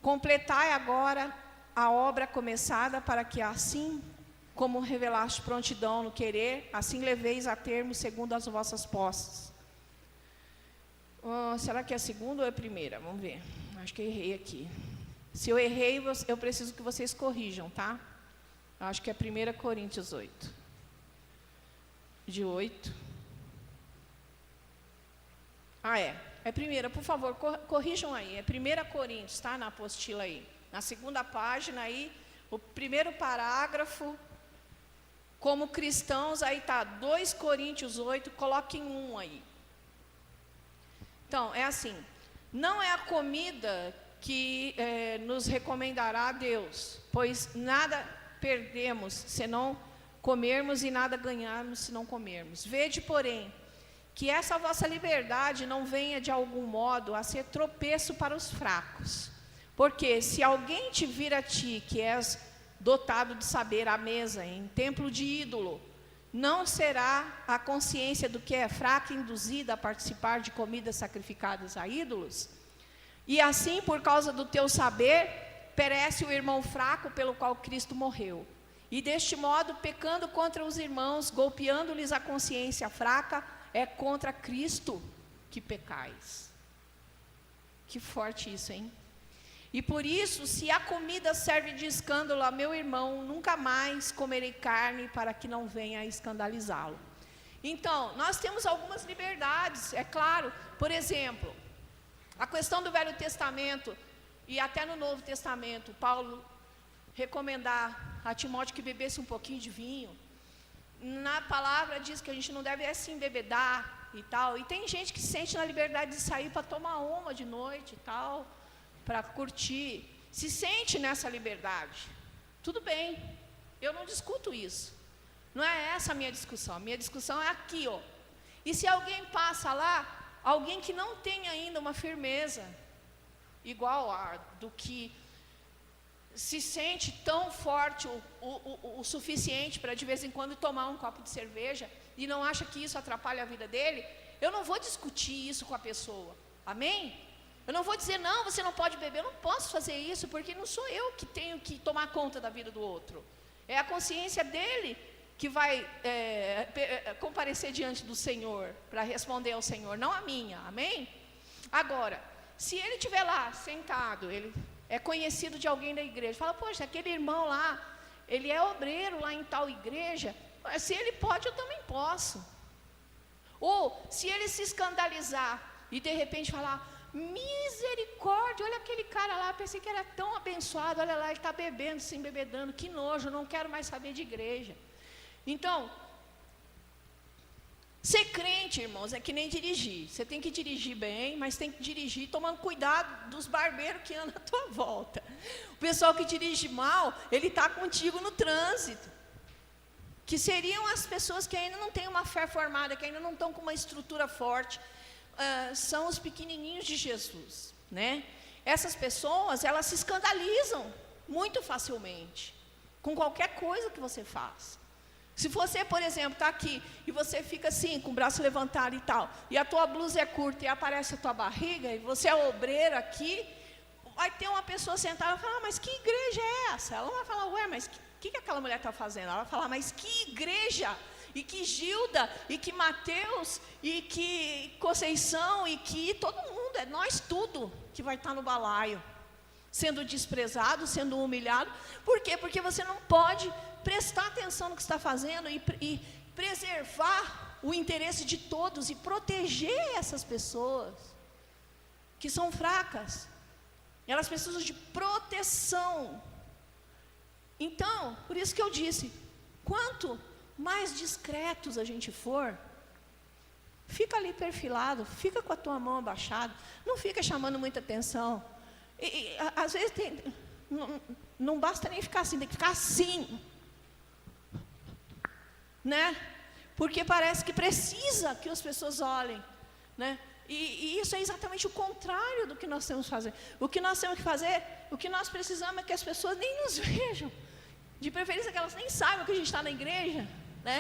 Completai agora a obra começada, para que assim como revelaste prontidão no querer, assim leveis a termo segundo as vossas posses. Será que é a segunda ou é a primeira? Vamos ver. Acho que eu errei aqui. Se eu errei, eu preciso que vocês corrijam, tá? Acho que é 1 Coríntios 8. De 8. É primeira, por favor, corrijam aí. É 1 Coríntios, tá? Na apostila aí. Na segunda página aí, o primeiro parágrafo. Como cristãos, aí tá 2 Coríntios 8, coloquem 1 aí. Então, é assim, não é a comida que nos recomendará a Deus, pois nada perdemos se não comermos e nada ganharmos se não comermos. Vede, porém, que essa vossa liberdade não venha de algum modo a ser tropeço para os fracos. Porque se alguém te vir a ti, que és dotado de saber à mesa, em templo de ídolo, não será a consciência do que é fraca induzida a participar de comidas sacrificadas a ídolos? E assim, por causa do teu saber, perece o irmão fraco pelo qual Cristo morreu. E deste modo, pecando contra os irmãos, golpeando-lhes a consciência fraca, é contra Cristo que pecais. Que forte isso, hein? E por isso, se a comida serve de escândalo a meu irmão, nunca mais comerei carne para que não venha a escandalizá-lo. Então, nós temos algumas liberdades, é claro. Por exemplo, a questão do Velho Testamento e até no Novo Testamento, Paulo recomendar a Timóteo que bebesse um pouquinho de vinho. Na palavra diz que a gente não deve se embebedar e tal. E tem gente que se sente na liberdade de sair para tomar uma de noite e tal, para curtir. Se sente nessa liberdade. Tudo bem, eu não discuto isso. Não é essa a minha discussão. A minha discussão é aqui, ó. E se alguém passa lá, alguém que não tem ainda uma firmeza igual a do que se sente tão forte o suficiente para de vez em quando tomar um copo de cerveja e não acha que isso atrapalha a vida dele, eu não vou discutir isso com a pessoa. Amém? Eu não vou dizer, não, você não pode beber. Eu não posso fazer isso, porque não sou eu que tenho que tomar conta da vida do outro. É a consciência dele que vai comparecer diante do Senhor, para responder ao Senhor, não a minha. Amém? Agora, se ele estiver lá, sentado, ele é conhecido de alguém da igreja, fala, poxa, aquele irmão lá, ele é obreiro lá em tal igreja, se ele pode, eu também posso. Ou, se ele se escandalizar e de repente falar, misericórdia, olha aquele cara lá, pensei que era tão abençoado, olha lá, ele está bebendo, se embebedando, que nojo, não quero mais saber de igreja. Então, Ser crente, irmãos, é que nem dirigir. Você tem que dirigir bem, mas tem que dirigir tomando cuidado dos barbeiros que andam à tua volta. O pessoal que dirige mal, ele está contigo no trânsito. Que seriam as pessoas que ainda não têm uma fé formada, que ainda não estão com uma estrutura forte. São os pequenininhos de Jesus, né? Essas pessoas, elas se escandalizam muito facilmente com qualquer coisa que você faça. Se você, por exemplo, está aqui e você fica assim, com o braço levantado e tal, e a tua blusa é curta e aparece a tua barriga, e você é obreiro aqui, vai ter uma pessoa sentada e falar, mas que igreja é essa? Ela vai falar, ué, mas o que aquela mulher está fazendo? Ela vai falar, mas que igreja? E que Gilda, e que Mateus, e que Conceição, e que todo mundo, é nós tudo que vai estar no balaio, sendo desprezado, sendo humilhado. Por quê? Porque você não pode prestar atenção no que está fazendo e preservar o interesse de todos e proteger essas pessoas que são fracas. Elas precisam de proteção. Então, por isso que eu disse, quanto mais discretos a gente for, fica ali perfilado, fica com a tua mão abaixada, não fica chamando muita atenção. Às vezes não basta nem ficar assim, tem que ficar assim, né? Porque parece que precisa que as pessoas olhem, né? E isso é exatamente o contrário do que nós temos que fazer. O que nós temos que fazer, o que nós precisamos é que as pessoas nem nos vejam, de preferência que elas nem saibam que a gente está na igreja, né?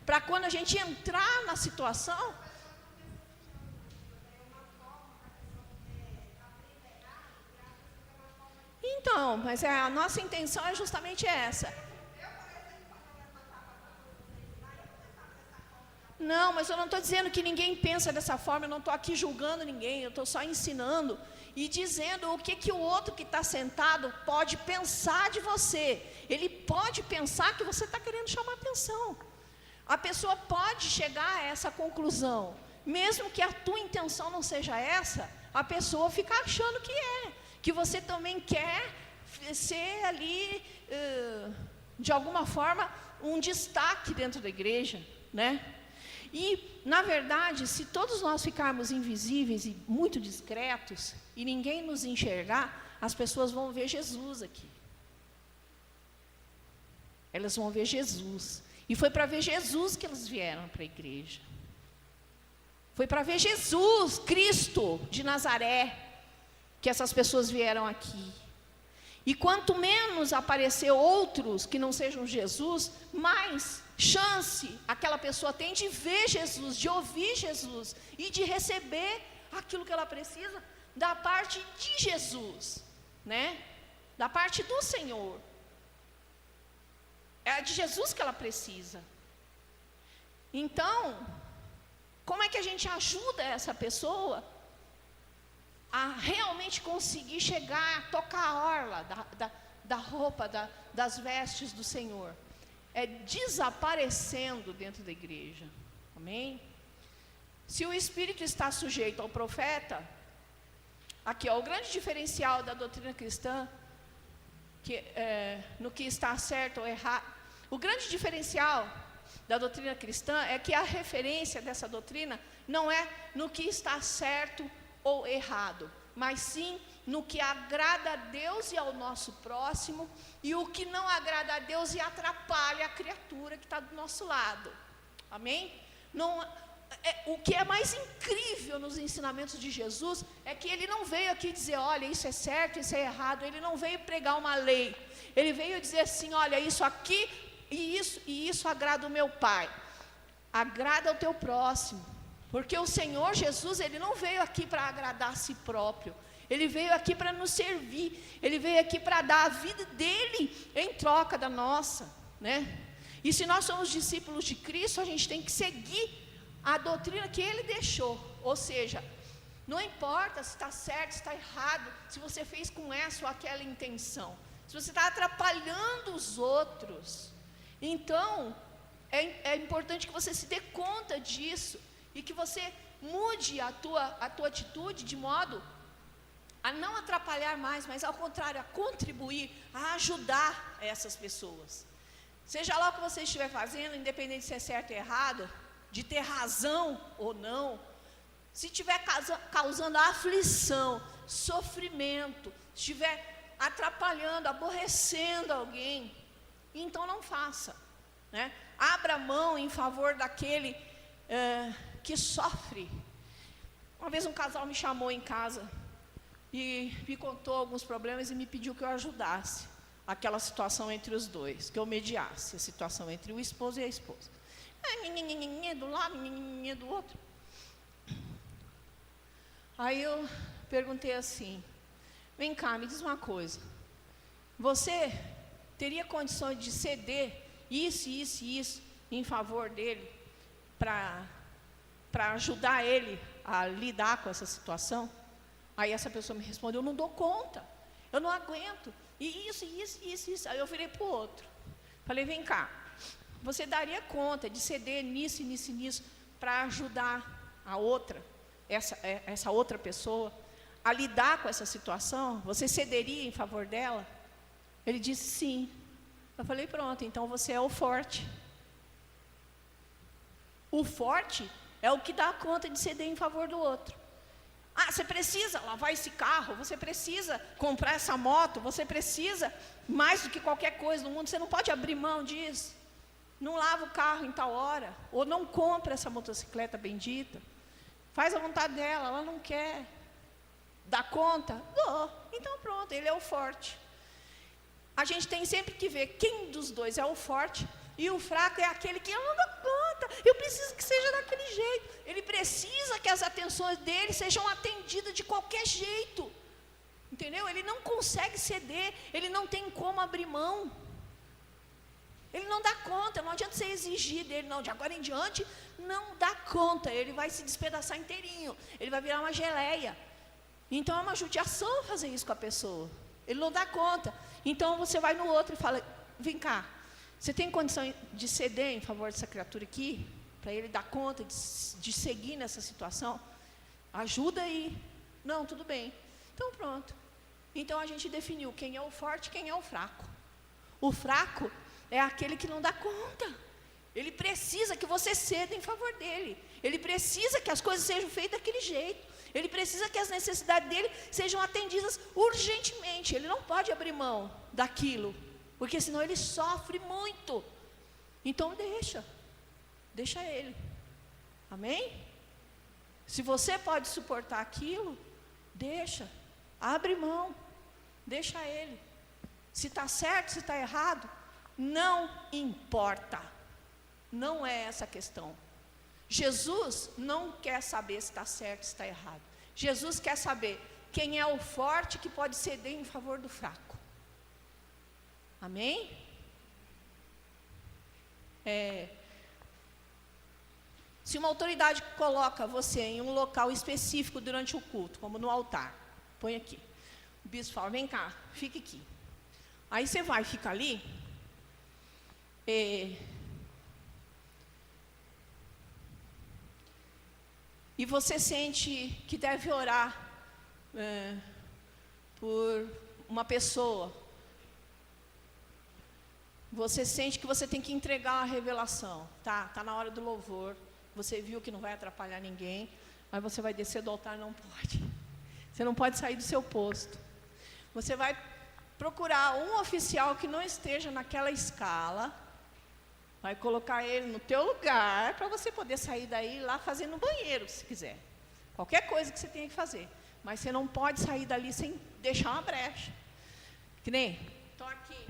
Para quando a gente entrar na situação. Então, mas a nossa intenção é justamente essa. Não, mas eu não estou dizendo que ninguém pensa dessa forma, eu não estou aqui julgando ninguém, eu estou só ensinando e dizendo o que o outro que está sentado pode pensar de você. Ele pode pensar que você está querendo chamar atenção. A pessoa pode chegar a essa conclusão, mesmo que a tua intenção não seja essa, a pessoa fica achando que você também quer ser ali, de alguma forma, um destaque dentro da igreja, né? E, na verdade, se todos nós ficarmos invisíveis e muito discretos, e ninguém nos enxergar, as pessoas vão ver Jesus aqui. Elas vão ver Jesus. E foi para ver Jesus que elas vieram para a igreja. Foi para ver Jesus, Cristo de Nazaré, que essas pessoas vieram aqui. E quanto menos aparecer outros que não sejam Jesus, mais chance aquela pessoa tem de ver Jesus, de ouvir Jesus e de receber aquilo que ela precisa da parte de Jesus, né? Da parte do Senhor. É de Jesus que ela precisa. Então, como é que a gente ajuda essa pessoa a realmente conseguir chegar, tocar a orla da roupa, das vestes do Senhor? É desaparecendo dentro da igreja. Amém? Se o Espírito está sujeito ao profeta, aqui, ó, o grande diferencial da doutrina cristã, no que está certo ou errado, o grande diferencial da doutrina cristã é que a referência dessa doutrina não é no que está certo ou errado, mas sim no que agrada a Deus e ao nosso próximo, e o que não agrada a Deus e atrapalha a criatura que está do nosso lado. Amém? Não, o que é mais incrível nos ensinamentos de Jesus é que ele não veio aqui dizer, olha, isso é certo, isso é errado. Ele não veio pregar uma lei. Ele veio dizer assim, olha, isso aqui e isso agrada o meu Pai. Agrada o teu próximo. Porque o Senhor Jesus, ele não veio aqui para agradar a si próprio. Ele veio aqui para nos servir. Ele veio aqui para dar a vida dele em troca da nossa, né? E se nós somos discípulos de Cristo, a gente tem que seguir a doutrina que ele deixou. Ou seja, não importa se está certo, se está errado, se você fez com essa ou aquela intenção, se você está atrapalhando os outros, então é importante que você se dê conta disso e que você mude a tua atitude de modo a não atrapalhar mais, mas ao contrário, a contribuir, a ajudar essas pessoas. Seja lá o que você estiver fazendo, independente se é certo ou errado, de ter razão ou não, se estiver causando aflição, sofrimento, se estiver atrapalhando, aborrecendo alguém, então não faça, né? Abra mão em favor daquele que sofre. Uma vez um casal me chamou em casa e me contou alguns problemas e me pediu que eu ajudasse aquela situação entre os dois, que eu mediasse a situação entre o esposo e a esposa. Do lado, do outro. Aí eu perguntei assim: vem cá, me diz uma coisa, você teria condições de ceder isso, isso e isso em favor dele, para ajudar ele a lidar com essa situação? Aí essa pessoa me respondeu: eu não dou conta, eu não aguento, e isso, isso, isso, isso. Aí eu virei para o outro, falei: vem cá, você daria conta de ceder nisso, nisso e nisso, para ajudar a outra, essa outra pessoa, a lidar com essa situação? Você cederia em favor dela? Ele disse sim. Eu falei: pronto, então você é o forte. O forte é o que dá conta de ceder em favor do outro. Ah, você precisa lavar esse carro, você precisa comprar essa moto, você precisa mais do que qualquer coisa no mundo, você não pode abrir mão disso. Não lava o carro em tal hora, ou não compra essa motocicleta bendita. Faz a vontade dela, ela não quer. Dá conta? Dou. Então pronto, ele é o forte. A gente tem sempre que ver quem dos dois é o forte, e o fraco é aquele que eu não dou conta, eu preciso que seja daquele jeito. Ele precisa que as atenções dele sejam atendidas de qualquer jeito. Entendeu? Ele não consegue ceder, ele não tem como abrir mão. Ele não dá conta, não adianta você exigir dele, não, de agora em diante, não dá conta, ele vai se despedaçar inteirinho, ele vai virar uma geleia. Então é uma judiação fazer isso com a pessoa, ele não dá conta. Então você vai no outro e fala: vem cá, você tem condição de ceder em favor dessa criatura aqui, para ele dar conta de seguir nessa situação? Ajuda aí. Não, tudo bem. Então pronto. Então a gente definiu quem é o forte e quem é o fraco. O fraco é aquele que não dá conta. Ele precisa que você ceda em favor dele. Ele precisa que as coisas sejam feitas daquele jeito. Ele precisa que as necessidades dele sejam atendidas urgentemente. Ele não pode abrir mão daquilo, porque senão ele sofre muito. Então deixa ele. Amém? Se você pode suportar aquilo, abre mão, deixa ele. Se está certo, se está errado, não importa. Não é essa a questão. Jesus não quer saber se está certo, se está errado. Jesus quer saber quem é o forte que pode ceder em favor do fraco. Amém? Se uma autoridade coloca você em um local específico durante o culto, como no altar, põe aqui. O bispo fala: vem cá, fica aqui. Aí você vai, fica ali. E você sente que deve orar por uma pessoa. Você sente que você tem que entregar uma revelação. Tá na hora do louvor. Você viu que não vai atrapalhar ninguém. Aí você vai descer do altar, não pode. Você não pode sair do seu posto. Você vai procurar um oficial que não esteja naquela escala. Vai colocar ele no teu lugar para você poder sair daí lá fazer no banheiro, se quiser. Qualquer coisa que você tenha que fazer. Mas você não pode sair dali sem deixar uma brecha. Que nem, estou aqui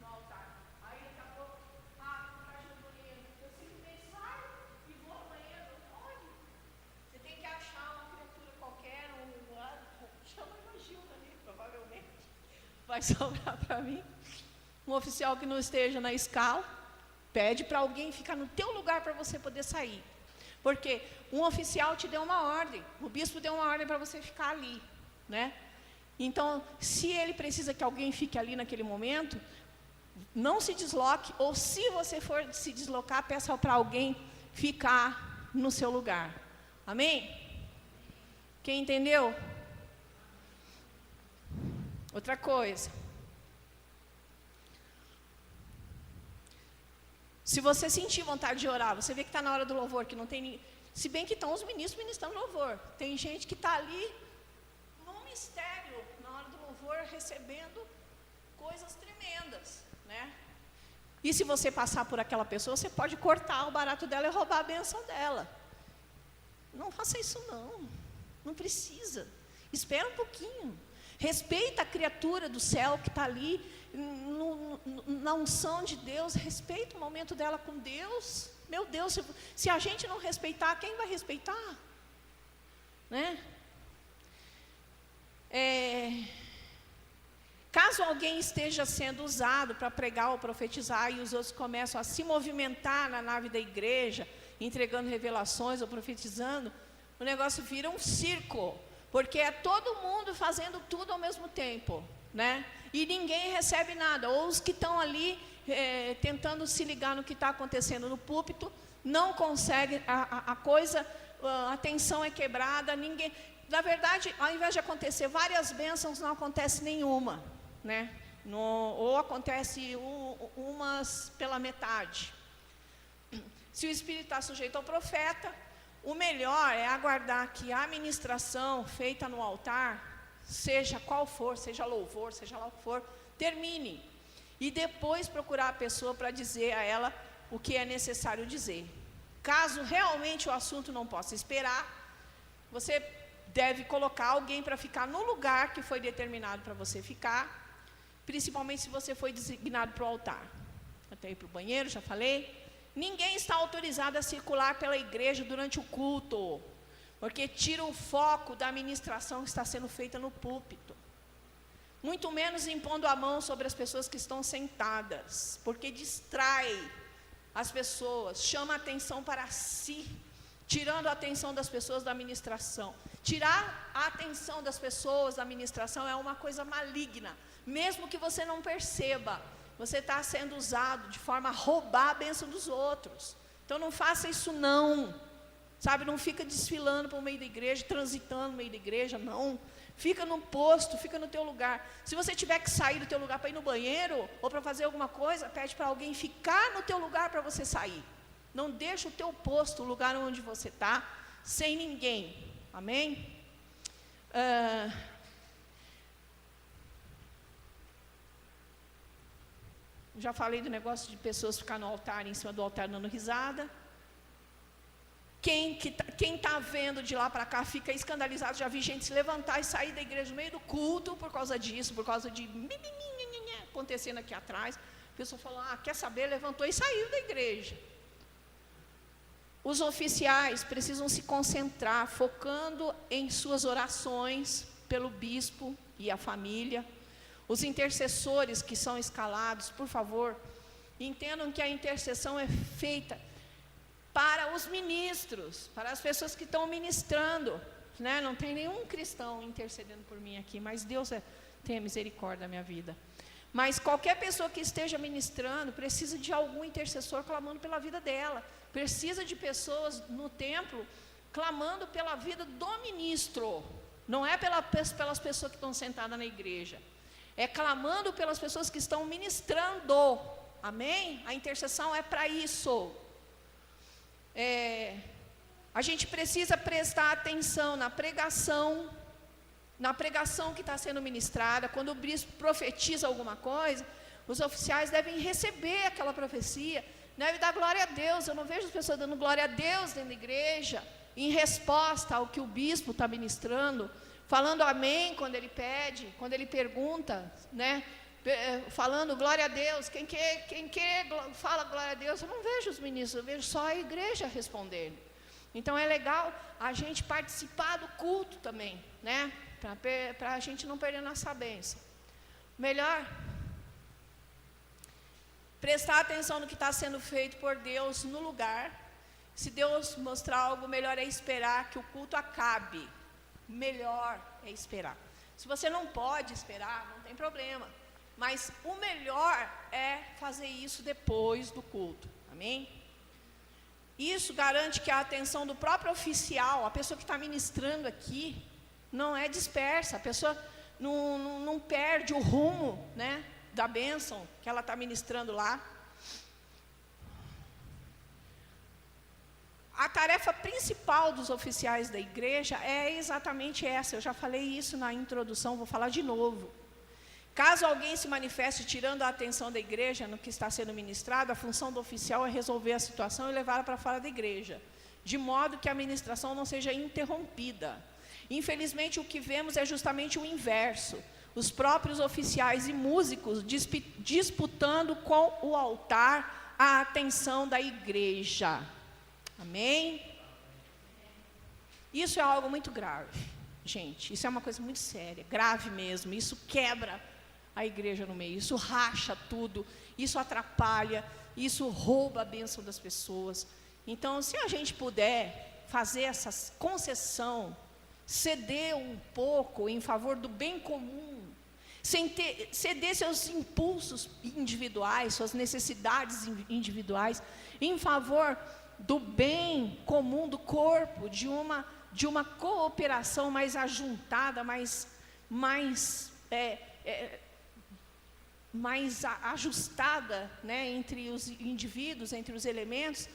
no altar. Aí daqui a pouco, não está no banheiro. Eu simplesmente saio e vou ao banheiro. Não pode. Você tem que achar uma criatura qualquer, chama uma Gilda ali, provavelmente. Vai sobrar para mim. Um oficial que não esteja na escala. Pede para alguém ficar no teu lugar para você poder sair. Porque um oficial te deu uma ordem, o bispo deu uma ordem para você ficar ali, né? Então, se ele precisa que alguém fique ali naquele momento, não se desloque, ou se você for se deslocar, peça para alguém ficar no seu lugar. Amém? Quem entendeu? Outra coisa. Se você sentir vontade de orar, você vê que está na hora do louvor, que não tem ninguém. Se bem que estão os ministros ministrando louvor. Tem gente que está ali no mistério, na hora do louvor, recebendo coisas tremendas, né? E se você passar por aquela pessoa, você pode cortar o barato dela e roubar a bênção dela. Não faça isso não. Não precisa. Espera um pouquinho. Respeita a criatura do céu que está ali, na unção de Deus. Respeita o momento dela com Deus. Meu Deus, se a gente não respeitar, quem vai respeitar? Né? Caso alguém esteja sendo usado para pregar ou profetizar e os outros começam a se movimentar na nave da igreja, entregando revelações ou profetizando, o negócio vira um circo, porque é todo mundo fazendo tudo ao mesmo tempo, né? E ninguém recebe nada, ou os que estão ali tentando se ligar no que está acontecendo no púlpito, não conseguem, a atenção é quebrada, ninguém... Na verdade, ao invés de acontecer várias bênçãos, não acontece nenhuma, né? Ou acontece umas pela metade. Se o Espírito está sujeito ao profeta, o melhor é aguardar que a ministração feita no altar, seja qual for, seja louvor, seja lá o que for, termine. E depois procurar a pessoa para dizer a ela o que é necessário dizer. Caso realmente o assunto não possa esperar, você deve colocar alguém para ficar no lugar que foi determinado para você ficar, principalmente se você foi designado para o altar. Até ir para o banheiro, já falei. Ninguém está autorizado a circular pela igreja durante o culto, porque tira o foco da ministração que está sendo feita no púlpito. Muito menos impondo a mão sobre as pessoas que estão sentadas, porque distrai as pessoas, chama a atenção para si, tirando a atenção das pessoas da ministração. Tirar a atenção das pessoas da ministração é uma coisa maligna, mesmo que você não perceba. Você está sendo usado de forma a roubar a bênção dos outros. Então não faça isso não, sabe? Não fica desfilando para o meio da igreja, transitando no meio da igreja, não. Fica no posto, fica no teu lugar. Se você tiver que sair do teu lugar para ir no banheiro, ou para fazer alguma coisa, pede para alguém ficar no teu lugar para você sair. Não deixa o teu posto, o lugar onde você está, sem ninguém. Amém? Já falei do negócio de pessoas ficar no altar, em cima do altar, dando risada. Quem está vendo de lá para cá fica escandalizado. Já vi gente se levantar e sair da igreja no meio do culto por causa disso, por causa de acontecendo aqui atrás. A pessoa falou, quer saber, levantou e saiu da igreja. Os oficiais precisam se concentrar, focando em suas orações pelo bispo e a família. Os intercessores que são escalados, por favor, entendam que a intercessão é feita para os ministros, para as pessoas que estão ministrando, né? Não tem nenhum cristão intercedendo por mim aqui, mas Deus tenha misericórdia da minha vida. Mas qualquer pessoa que esteja ministrando precisa de algum intercessor clamando pela vida dela. Precisa de pessoas no templo clamando pela vida do ministro. Não é pelas pessoas que estão sentadas na igreja. É clamando pelas pessoas que estão ministrando. Amém? A intercessão é para isso. A gente precisa prestar atenção na pregação que está sendo ministrada. Quando o bispo profetiza alguma coisa, os oficiais devem receber aquela profecia, devem dar glória a Deus. Eu não vejo as pessoas dando glória a Deus dentro da igreja, em resposta ao que o bispo está ministrando, falando amém quando ele pede, quando ele pergunta, né? Falando glória a Deus. Quem quer fala glória a Deus. Eu não vejo os ministros, eu vejo só a igreja respondendo. Então é legal a gente participar do culto também, né? Para a gente não perder nossa bênção. Melhor prestar atenção no que está sendo feito por Deus no lugar. Se Deus mostrar algo, melhor é esperar que o culto acabe. Melhor é esperar. Se você não pode esperar, não tem problema. Mas o melhor é fazer isso depois do culto. Amém? Isso garante que a atenção do próprio oficial, a pessoa que está ministrando aqui, não é dispersa. A pessoa não perde o rumo, né, da bênção que ela está ministrando lá. a tarefa principal dos oficiais da igreja é exatamente essa. Eu já falei isso na introdução, vou falar de novo. Caso alguém se manifeste tirando a atenção da igreja no que está sendo ministrado, a função do oficial é resolver a situação e levá-la para fora da igreja, de modo que a ministração não seja interrompida. Infelizmente, o que vemos é justamente o inverso. Os próprios oficiais e músicos disputando com o altar a atenção da igreja. Amém? Isso é algo muito grave, gente. Isso é uma coisa muito séria, grave mesmo. Isso quebra a igreja no meio, isso racha tudo, isso atrapalha, isso rouba a bênção das pessoas. Então, se a gente puder fazer essa concessão, ceder um pouco em favor do bem comum, ceder seus impulsos individuais, suas necessidades individuais, em favor do bem comum do corpo, de uma cooperação mais ajuntada, mais ajustada, né, entre os indivíduos, entre os elementos.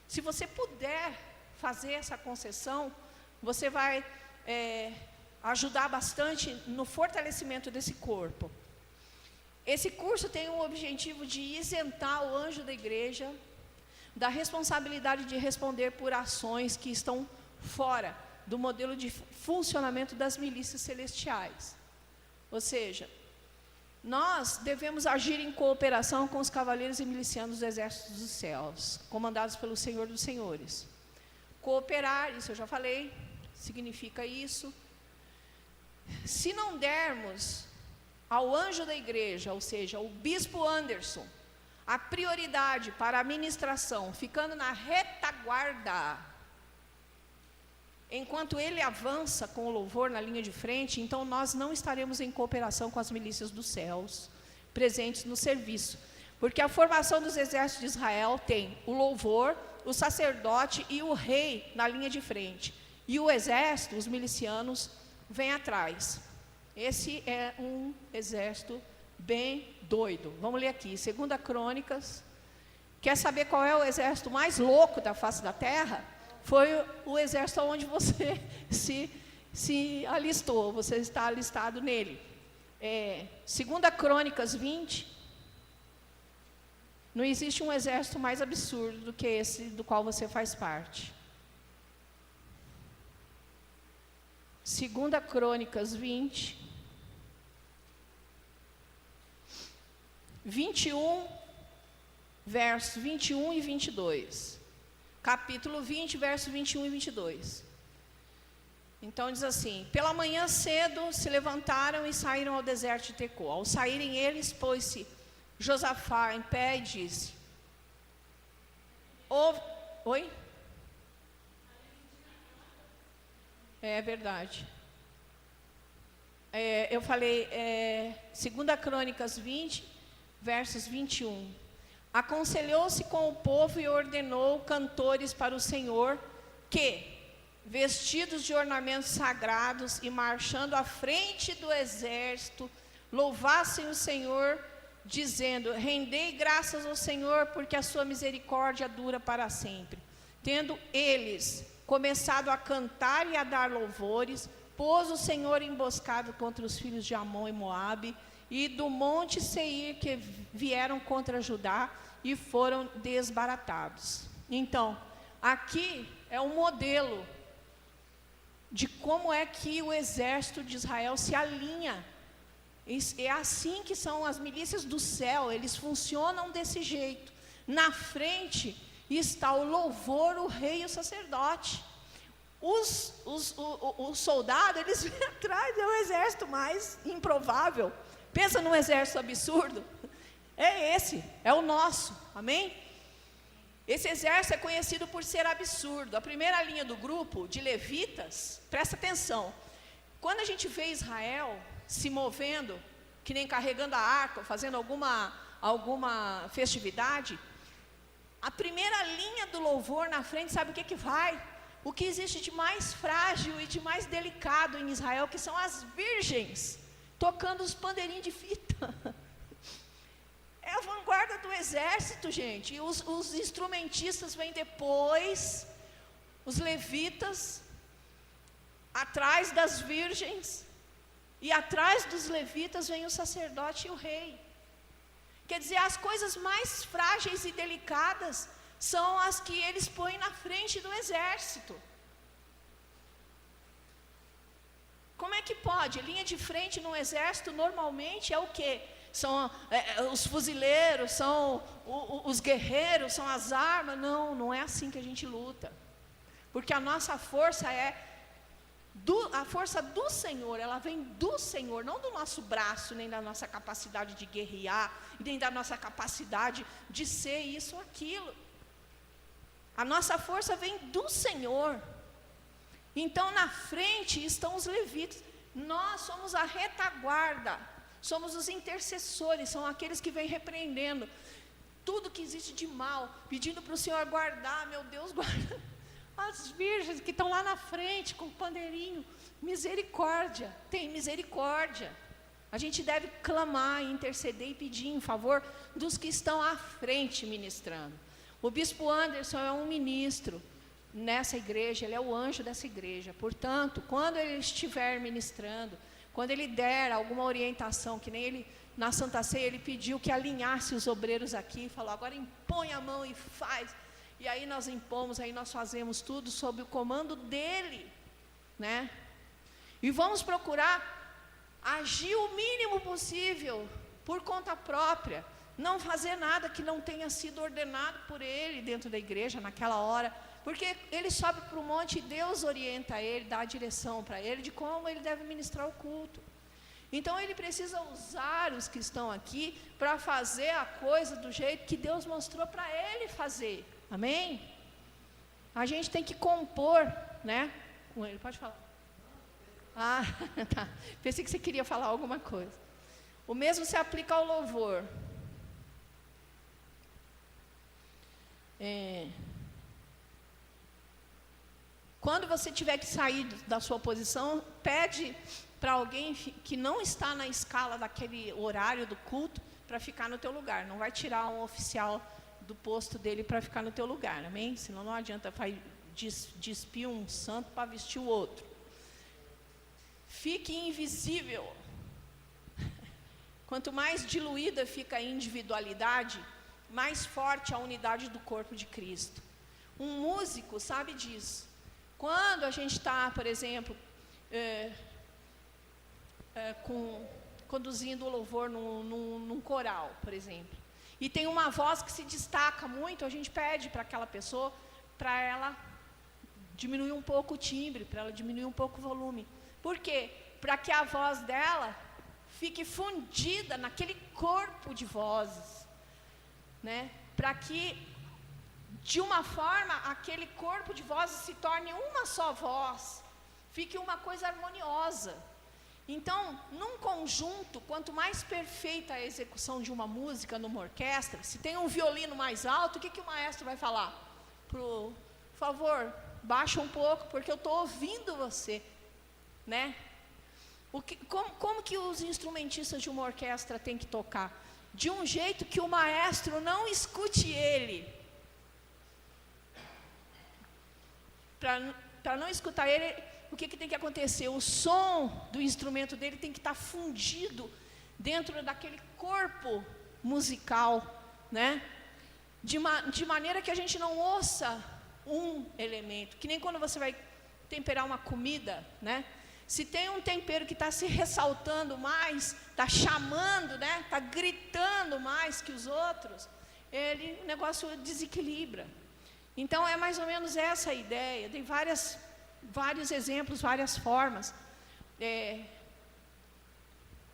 Se você puder fazer essa concessão, você vai ajudar bastante no fortalecimento desse corpo. Esse curso tem o objetivo de isentar o anjo da igreja da responsabilidade de responder por ações que estão fora do modelo de funcionamento das milícias celestiais. Ou seja, nós devemos agir em cooperação com os cavaleiros e milicianos dos exércitos dos céus, comandados pelo Senhor dos Senhores. Cooperar, isso eu já falei, significa isso. Se não dermos ao anjo da igreja, ou seja, o bispo Anderson, a prioridade para a ministração, ficando na retaguarda, enquanto ele avança com o louvor na linha de frente, então nós não estaremos em cooperação com as milícias dos céus, presentes no serviço. Porque a formação dos exércitos de Israel tem o louvor, o sacerdote e o rei na linha de frente. E o exército, os milicianos, vêm atrás. Esse é um exército bem doido. Vamos ler aqui, 2 Crônicas. Quer saber qual é o exército mais louco da face da terra? Foi o exército onde você se alistou, você está alistado nele. 2 Crônicas 20. Não existe um exército mais absurdo do que esse do qual você faz parte. 2 Crônicas 20. 21, versos 21 e 22. Capítulo 20, versos 21 e 22. Então diz assim: pela manhã cedo se levantaram e saíram ao deserto de Tecô. Ao saírem eles, pôs-se Josafá em pé e disse: Oi? É verdade. Eu falei 2 Crônicas 20, versos 21. Aconselhou-se com o povo e ordenou cantores para o Senhor que, vestidos de ornamentos sagrados e marchando à frente do exército, louvassem o Senhor, dizendo: rendei graças ao Senhor, porque a sua misericórdia dura para sempre. Tendo eles começado a cantar e a dar louvores, pôs o Senhor emboscado contra os filhos de Amon e Moabe, e do monte Seir, que vieram contra Judá, e foram desbaratados. Então, aqui é um modelo de como é que o exército de Israel se alinha. É assim que são as milícias do céu, eles funcionam desse jeito. Na frente está o louvor, o rei e o sacerdote. Os soldados, eles vêm atrás, é o exército mais improvável. Pensa num exército absurdo. É esse, é o nosso, amém? Esse exército é conhecido por ser absurdo. A primeira linha do grupo de levitas, presta atenção, quando a gente vê Israel se movendo, que nem carregando a arca, fazendo alguma festividade, a primeira linha do louvor na frente, sabe o que vai? O que existe de mais frágil e de mais delicado em Israel, que são as virgens, tocando os pandeirinhos de fita. É a vanguarda do exército, gente. E os instrumentistas vêm depois, os levitas, atrás das virgens, e atrás dos levitas vem o sacerdote e o rei. Quer dizer, as coisas mais frágeis e delicadas são as que eles põem na frente do exército. Como é que pode? Linha de frente no exército normalmente é o quê? São os fuzileiros, são os guerreiros, são as armas. Não, não é assim que a gente luta. Porque a nossa força a força do Senhor, ela vem do Senhor, não do nosso braço, nem da nossa capacidade de guerrear, nem da nossa capacidade de ser isso ou aquilo. A nossa força vem do Senhor. Então, na frente estão os levitas. Nós somos a retaguarda, somos os intercessores, são aqueles que vêm repreendendo tudo que existe de mal, pedindo para o Senhor guardar, meu Deus, guarda as virgens que estão lá na frente com o pandeirinho. Misericórdia, tem misericórdia. A gente deve clamar, interceder e pedir em favor dos que estão à frente ministrando. O bispo Anderson é um ministro nessa igreja, ele é o anjo dessa igreja. Portanto, quando ele estiver ministrando, quando ele der alguma orientação, que nem ele na Santa Ceia, ele pediu que alinhasse os obreiros aqui, falou, agora impõe a mão e faz. E aí nós impomos, aí nós fazemos tudo sob o comando dele, né? E vamos procurar agir o mínimo possível por conta própria, não fazer nada que não tenha sido ordenado por ele dentro da igreja naquela hora, porque ele sobe para o monte e Deus orienta ele, dá a direção para ele de como ele deve ministrar o culto. Então ele precisa usar os que estão aqui para fazer a coisa do jeito que Deus mostrou para ele fazer. Amém? A gente tem que compor, né? Com ele, pode falar. Ah, tá. Pensei que você queria falar alguma coisa. O mesmo se aplica ao louvor. Quando você tiver que sair da sua posição, pede para alguém que não está na escala daquele horário do culto para ficar no teu lugar. Não vai tirar um oficial do posto dele para ficar no teu lugar, amém? Senão não adianta despir um santo para vestir o outro. Fique invisível. Quanto mais diluída fica a individualidade, mais forte a unidade do corpo de Cristo. Um músico sabe disso. Quando a gente está, por exemplo, conduzindo o louvor num coral, por exemplo, e tem uma voz que se destaca muito, a gente pede para aquela pessoa, para ela diminuir um pouco o timbre, para ela diminuir um pouco o volume. Por quê? Para que a voz dela fique fundida naquele corpo de vozes, né? Para que, de uma forma, aquele corpo de vozes se torne uma só voz, fique uma coisa harmoniosa. Então, num conjunto, quanto mais perfeita a execução de uma música numa orquestra, se tem um violino mais alto, o que o maestro vai falar? Por favor, baixa um pouco, porque eu estou ouvindo você, né? Como que os instrumentistas de uma orquestra têm que tocar? De um jeito que o maestro não escute ele. Para não escutar ele, o que tem que acontecer? O som do instrumento dele tem que estar fundido dentro daquele corpo musical, né? De maneira que a gente não ouça um elemento, que nem quando você vai temperar uma comida, né? Se tem um tempero que está se ressaltando mais, está chamando, né? Está gritando mais que os outros, o negócio desequilibra. Então é mais ou menos essa a ideia. Tem vários exemplos, várias formas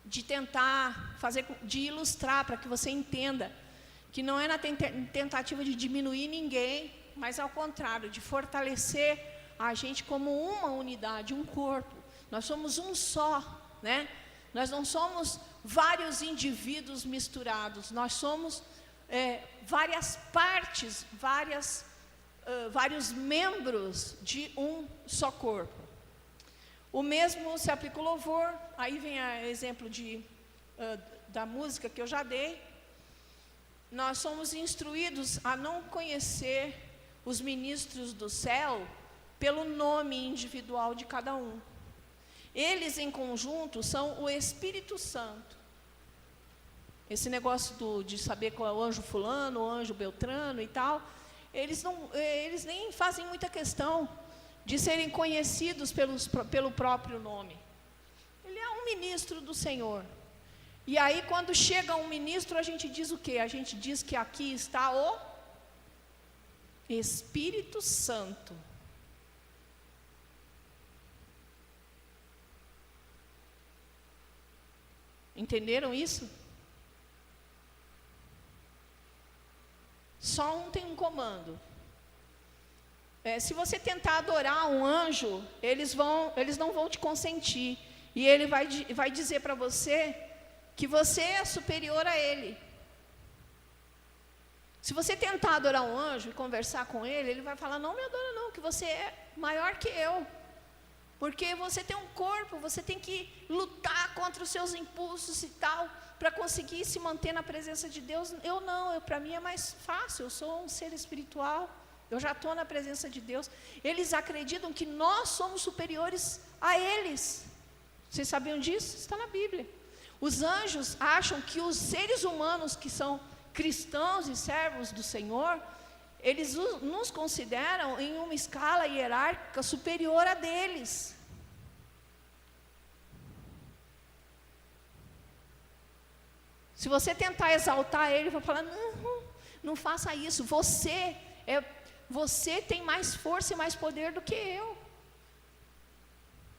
de tentar fazer, de ilustrar para que você entenda que não é na tentativa de diminuir ninguém, mas ao contrário, de fortalecer a gente como uma unidade, um corpo. Nós somos um só, né? Nós não somos vários indivíduos misturados, nós somos várias partes, vários membros de um só corpo. O mesmo se aplica ao louvor. Aí vem o exemplo da música que eu já dei. Nós somos instruídos a não conhecer os ministros do céu pelo nome individual de cada um. Eles em conjunto são o Espírito Santo. Esse negócio de saber qual é o anjo fulano, o anjo beltrano e tal, eles nem fazem muita questão de serem conhecidos pelo próprio nome. Ele é um ministro do Senhor. E aí, quando chega um ministro, a gente diz o quê? A gente diz que aqui está o Espírito Santo. Entenderam isso? Só um tem um comando. Se você tentar adorar um anjo, eles não vão te consentir. E ele vai dizer para você que você é superior a ele. Se você tentar adorar um anjo e conversar com ele, ele vai falar, não me adora não, que você é maior que eu. Porque você tem um corpo, você tem que lutar contra os seus impulsos e tal, para conseguir se manter na presença de Deus. Eu não, para mim é mais fácil, eu sou um ser espiritual, eu já estou na presença de Deus. Eles acreditam que nós somos superiores a eles. Vocês sabiam disso? Está na Bíblia. Os anjos acham que os seres humanos que são cristãos e servos do Senhor, eles nos consideram em uma escala hierárquica superior a deles. Se você tentar exaltar ele, vai falar, não faça isso, você tem mais força e mais poder do que eu.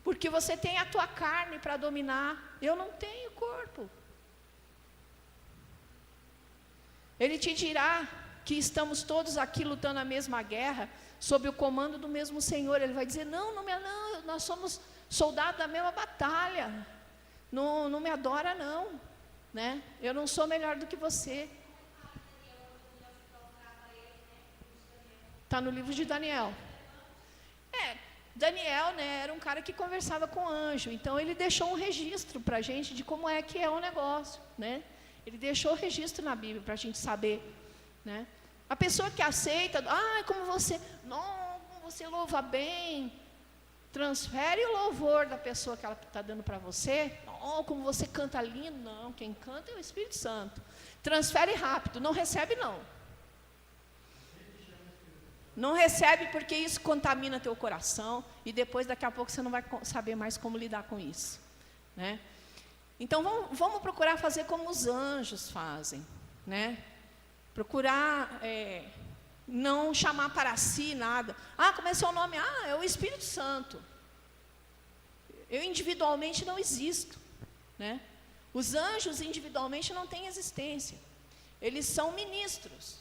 Porque você tem a tua carne para dominar, eu não tenho corpo. Ele te dirá que estamos todos aqui lutando a mesma guerra, sob o comando do mesmo Senhor. Ele vai dizer, não, nós somos soldados da mesma batalha, não me adora não, né? Eu não sou melhor do que você. Está no livro de Daniel. Daniel, né, era um cara que conversava com anjo, então ele deixou um registro para a gente de como é que é o negócio, né? Ele deixou o registro na Bíblia para a gente saber, né? A pessoa que aceita, como você louva bem, transfere o louvor da pessoa que ela está dando para você, como você canta lindo, não, quem canta é o Espírito Santo. Transfere rápido, não recebe não. Não recebe porque isso contamina teu coração e depois daqui a pouco você não vai saber mais como lidar com isso, né? Então vamos procurar fazer como os anjos fazem, né? Procurar não chamar para si nada. Como é seu nome? É o Espírito Santo. Eu individualmente não existo, né? Os anjos individualmente não têm existência. Eles são ministros.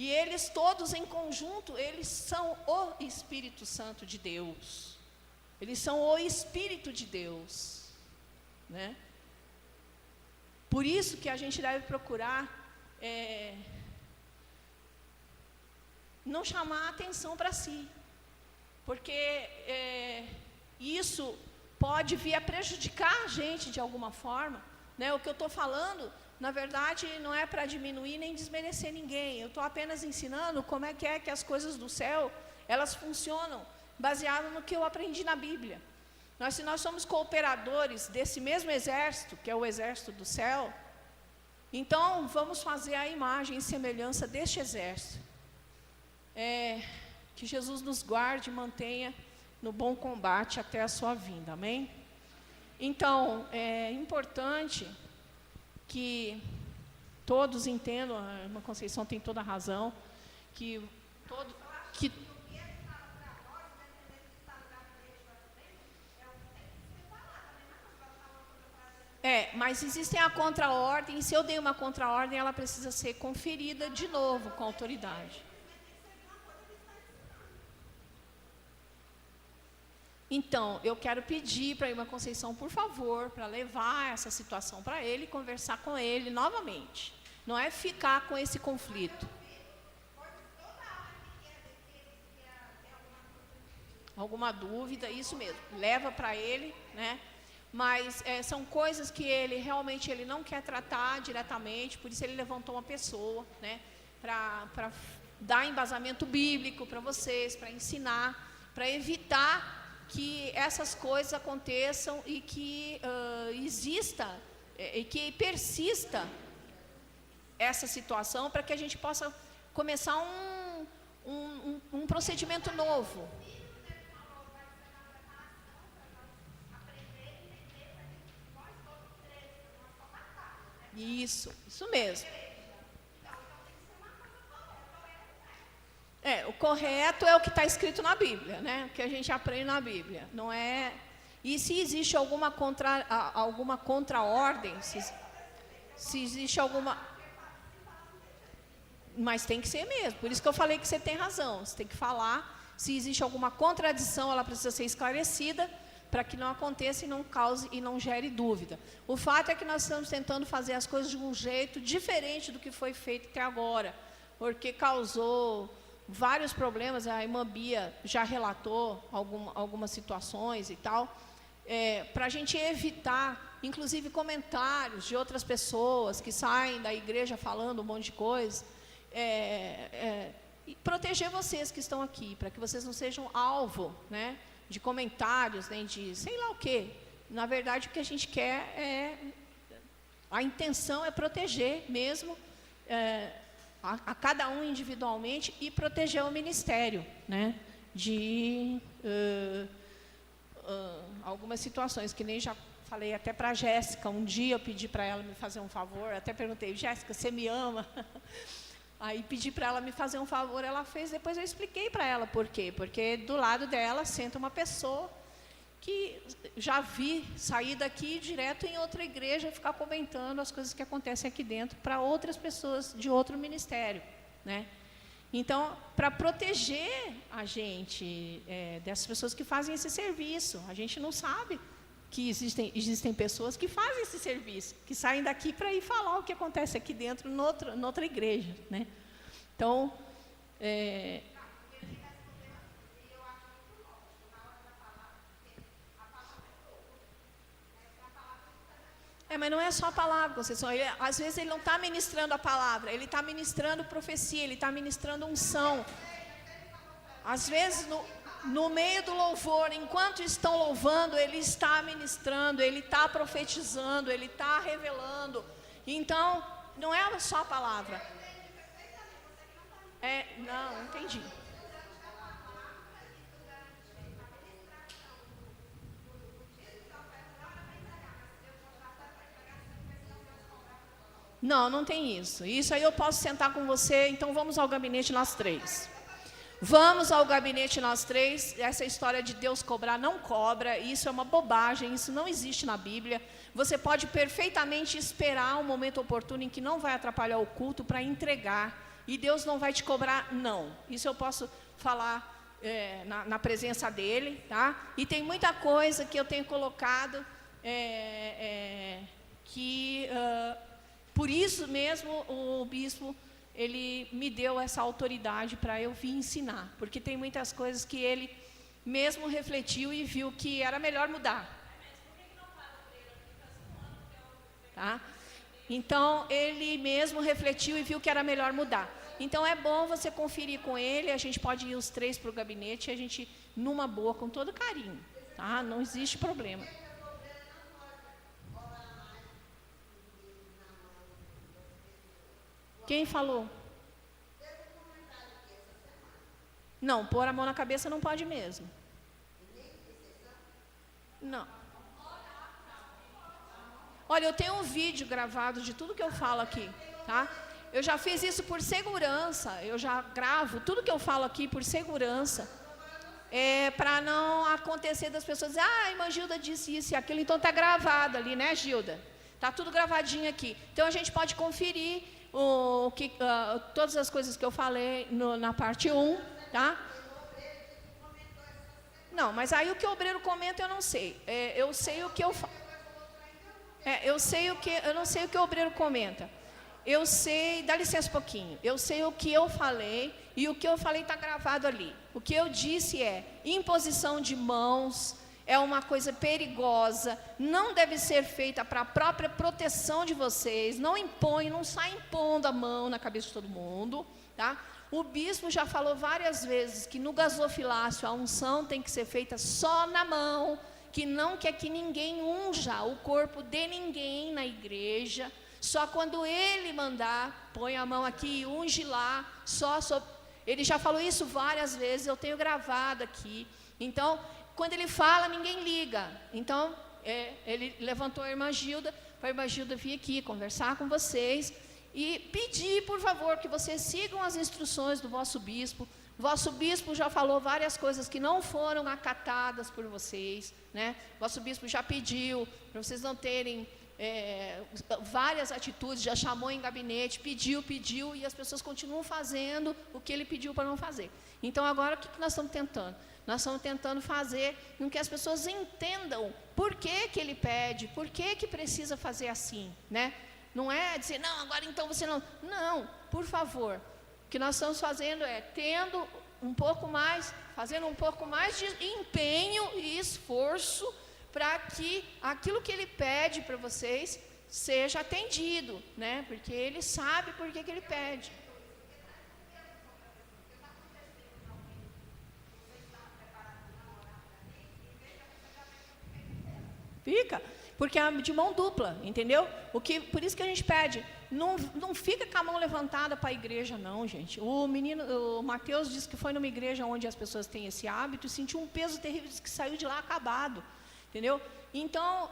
E eles todos em conjunto, eles são o Espírito Santo de Deus. Eles são o Espírito de Deus, né? Por isso que a gente deve procurar não chamar a atenção para si. Porque isso pode vir a prejudicar a gente de alguma forma, né? O que eu estou falando, na verdade, não é para diminuir nem desmerecer ninguém. Eu estou apenas ensinando como é que as coisas do céu, elas funcionam, baseado no que eu aprendi na Bíblia. Se nós somos cooperadores desse mesmo exército, que é o exército do céu, então vamos fazer a imagem e semelhança deste exército. Que Jesus nos guarde e mantenha no bom combate até a sua vinda, amém? Então, é importante que todos entendam, a irmã Conceição tem toda a razão, que mas existem a contra-ordem, e se eu dei uma contra-ordem, ela precisa ser conferida de novo com a autoridade. Então, eu quero pedir para a irmã Conceição, por favor, para levar essa situação para ele e conversar com ele novamente. Não é ficar com esse conflito. Alguma dúvida, isso mesmo. Leva para ele, né? Mas são coisas que ele realmente não quer tratar diretamente, por isso ele levantou uma pessoa, né? Para dar embasamento bíblico para vocês, para ensinar, evitar que essas coisas aconteçam e que exista e que persista essa situação, para que a gente possa começar um procedimento novo. Isso mesmo. O correto é o que está escrito na Bíblia, né? O que a gente aprende na Bíblia, não é? E se existe alguma contra-ordem, se existe alguma... Mas tem que ser mesmo, por isso que eu falei que você tem razão, você tem que falar, se existe alguma contradição, ela precisa ser esclarecida, para que não aconteça e não cause e não gere dúvida. O fato é que nós estamos tentando fazer as coisas de um jeito diferente do que foi feito até agora, porque causou vários problemas. A irmã Bia já relatou algumas situações e tal, para a gente evitar, inclusive, comentários de outras pessoas que saem da igreja falando um monte de coisa, e proteger vocês que estão aqui, para que vocês não sejam alvo, né, de comentários, nem de sei lá o quê. Na verdade, o que a gente quer a intenção é proteger mesmo a cada um individualmente e proteger o ministério, né, de algumas situações, que nem já falei até para a Jéssica. Um dia eu pedi para ela me fazer um favor, até perguntei: Jéssica, você me ama? Aí pedi para ela me fazer um favor, ela fez, depois eu expliquei para ela por quê. Porque do lado dela senta uma pessoa que já vi sair daqui direto em outra igreja, ficar comentando as coisas que acontecem aqui dentro para outras pessoas de outro ministério, né? Então, para proteger a gente dessas pessoas que fazem esse serviço, a gente não sabe que existem pessoas que fazem esse serviço, que saem daqui para ir falar o que acontece aqui dentro, noutra igreja, né? Então, mas não é só a palavra, Conceição. Às vezes ele não está ministrando a palavra, ele está ministrando profecia, ele está ministrando unção. Às vezes, no meio do louvor, enquanto estão louvando, ele está ministrando, ele está profetizando, ele está revelando. Então, não é só a palavra. Não entendi. Não tem isso. Isso aí eu posso sentar com você, então vamos ao gabinete nós três. Vamos ao gabinete nós três. Essa história de Deus cobrar, não cobra. Isso é uma bobagem, isso não existe na Bíblia. Você pode perfeitamente esperar um momento oportuno em que não vai atrapalhar o culto para entregar. E Deus não vai te cobrar, não. Isso eu posso falar na presença dEle, tá? E tem muita coisa que eu tenho colocado que... por isso mesmo o bispo, ele me deu essa autoridade para eu vir ensinar, porque tem muitas coisas que ele mesmo refletiu e viu que era melhor mudar. Tá? Então, ele mesmo refletiu e viu que era melhor mudar. Então, é bom você conferir com ele, a gente pode ir os três para o gabinete, a gente, numa boa, com todo carinho, tá? Não existe problema. Quem falou? Não, pôr a mão na cabeça não pode mesmo. Não. Olha, eu tenho um vídeo gravado de tudo que eu falo aqui, tá? Eu já fiz isso por segurança, eu já gravo tudo que eu falo aqui por segurança, para não acontecer das pessoas dizer: a irmã Gilda disse isso e aquilo, então está gravado ali, né, Gilda? Está tudo gravadinho aqui. Então a gente pode conferir todas as coisas que eu falei na parte 1, tá? Não, mas aí o que o obreiro comenta eu não sei. Eu sei o que eu falo. Eu não sei o que o obreiro comenta. Eu sei, dá licença um pouquinho. Eu sei o que eu falei e o que eu falei está gravado ali. O que eu disse imposição de mãos é uma coisa perigosa, não deve ser feita para a própria proteção de vocês. Não impõe, não sai impondo a mão na cabeça de todo mundo, tá? O bispo já falou várias vezes que no gasofilácio a unção tem que ser feita só na mão, que não quer que ninguém unja o corpo de ninguém na igreja, só quando ele mandar, põe a mão aqui e unge lá, ele já falou isso várias vezes, eu tenho gravado aqui. Então, quando ele fala, ninguém liga. Então, ele levantou a irmã Gilda, para a irmã Gilda vir aqui conversar com vocês e pedir, por favor, que vocês sigam as instruções do vosso bispo. O vosso bispo já falou várias coisas que não foram acatadas por vocês, né? O vosso bispo já pediu para vocês não terem várias atitudes, já chamou em gabinete, pediu, e as pessoas continuam fazendo o que ele pediu para não fazer. Então, agora, o que nós estamos tentando? Nós estamos tentando fazer com que as pessoas entendam por que ele pede, por que precisa fazer assim, né? Não é dizer, não, agora então você não... Não, por favor. O que nós estamos fazendo é fazendo um pouco mais de empenho e esforço para que aquilo que ele pede para vocês seja atendido, né? Porque ele sabe por que ele pede. Fica, porque é de mão dupla, entendeu? Por isso que a gente pede, não fica com a mão levantada para a igreja, não, gente. O Mateus disse que foi numa igreja onde as pessoas têm esse hábito e sentiu um peso terrível, disse que saiu de lá acabado, entendeu? Então,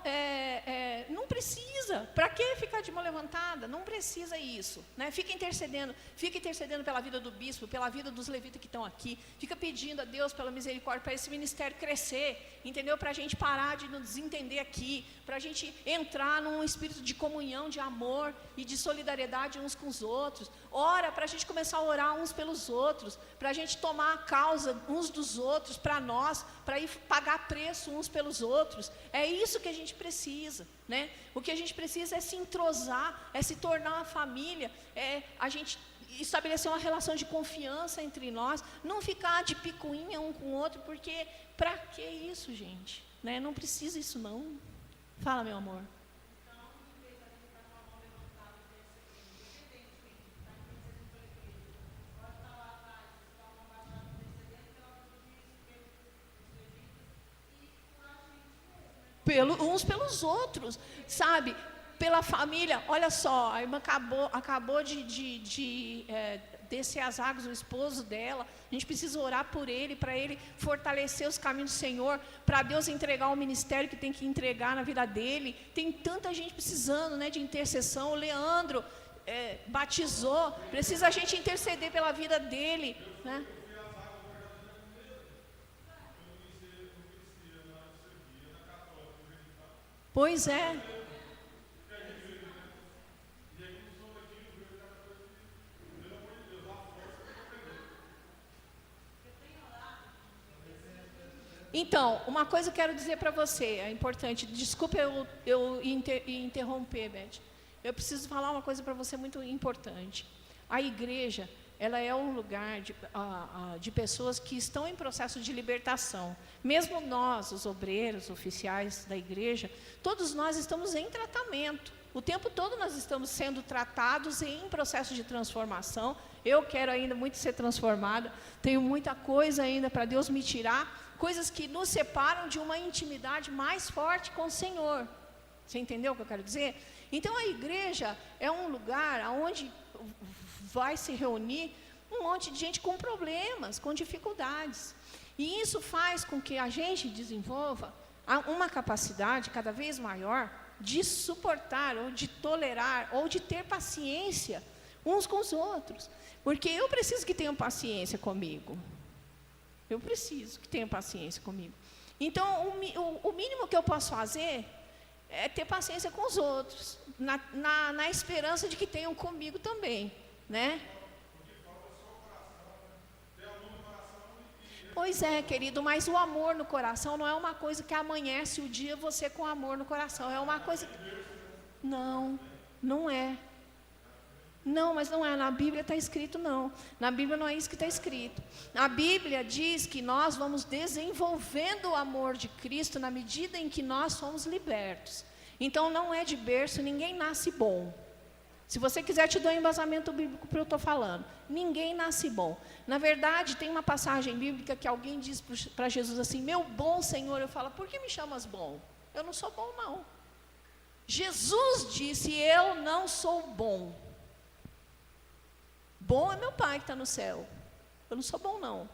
não precisa. Para que ficar de mão levantada? Não precisa isso, né? Fica intercedendo pela vida do bispo, pela vida dos levitas que estão aqui. Fica pedindo a Deus pela misericórdia, para esse ministério crescer, entendeu? Para a gente parar de nos desentender aqui, para a gente entrar num espírito de comunhão, de amor e de solidariedade uns com os outros. Ora, para a gente começar a orar uns pelos outros, para a gente tomar a causa uns dos outros, para nós, para ir pagar preço uns pelos outros. É isso que a gente precisa, né? O que a gente precisa é se entrosar, é se tornar uma família, a gente estabelecer uma relação de confiança entre nós, não ficar de picuinha um com o outro, porque para que isso, gente? Né? Não precisa isso não. Fala, meu amor. Uns pelos outros, sabe? Pela família. Olha só, a irmã acabou de descer as águas, o esposo dela. A gente precisa orar por ele, para ele fortalecer os caminhos do Senhor, para Deus entregar o ministério que tem que entregar na vida dele. Tem tanta gente precisando, né, de intercessão. O Leandro batizou, precisa a gente interceder pela vida dele, né? Pois é. Então, uma coisa eu quero dizer para você, é importante. Desculpa eu interromper, Beth. Eu preciso falar uma coisa para você muito importante. A igreja, ela é um lugar de pessoas que estão em processo de libertação. Mesmo nós, os obreiros, oficiais da igreja, todos nós estamos em tratamento. O tempo todo nós estamos sendo tratados em processo de transformação. Eu quero ainda muito ser transformada. Tenho muita coisa ainda para Deus me tirar. Coisas que nos separam de uma intimidade mais forte com o Senhor. Você entendeu o que eu quero dizer? Então, a igreja é um lugar onde vai se reunir um monte de gente com problemas, com dificuldades. E isso faz com que a gente desenvolva uma capacidade cada vez maior de suportar, ou de tolerar, ou de ter paciência uns com os outros. Porque eu preciso que tenham paciência comigo. Eu preciso que tenham paciência comigo. Então, o mínimo que eu posso fazer é ter paciência com os outros, na esperança de que tenham comigo também, né? Pois é, querido, mas o amor no coração não é uma coisa que amanhece o dia você com amor no coração. É uma coisa... Não é. Não, mas não é. Na Bíblia está escrito não. Na Bíblia não é isso que está escrito. A Bíblia diz que nós vamos desenvolvendo o amor de Cristo na medida em que nós somos libertos. Então não é de berço, ninguém nasce bom. Se você quiser, te dou um embasamento bíblico para o que eu estou falando. Ninguém nasce bom. Na verdade, tem uma passagem bíblica que alguém diz para Jesus assim, meu bom Senhor, eu falo, por que me chamas bom? Eu não sou bom, não. Jesus disse, eu não sou bom. Bom é meu Pai que está no céu. Eu não sou bom, não.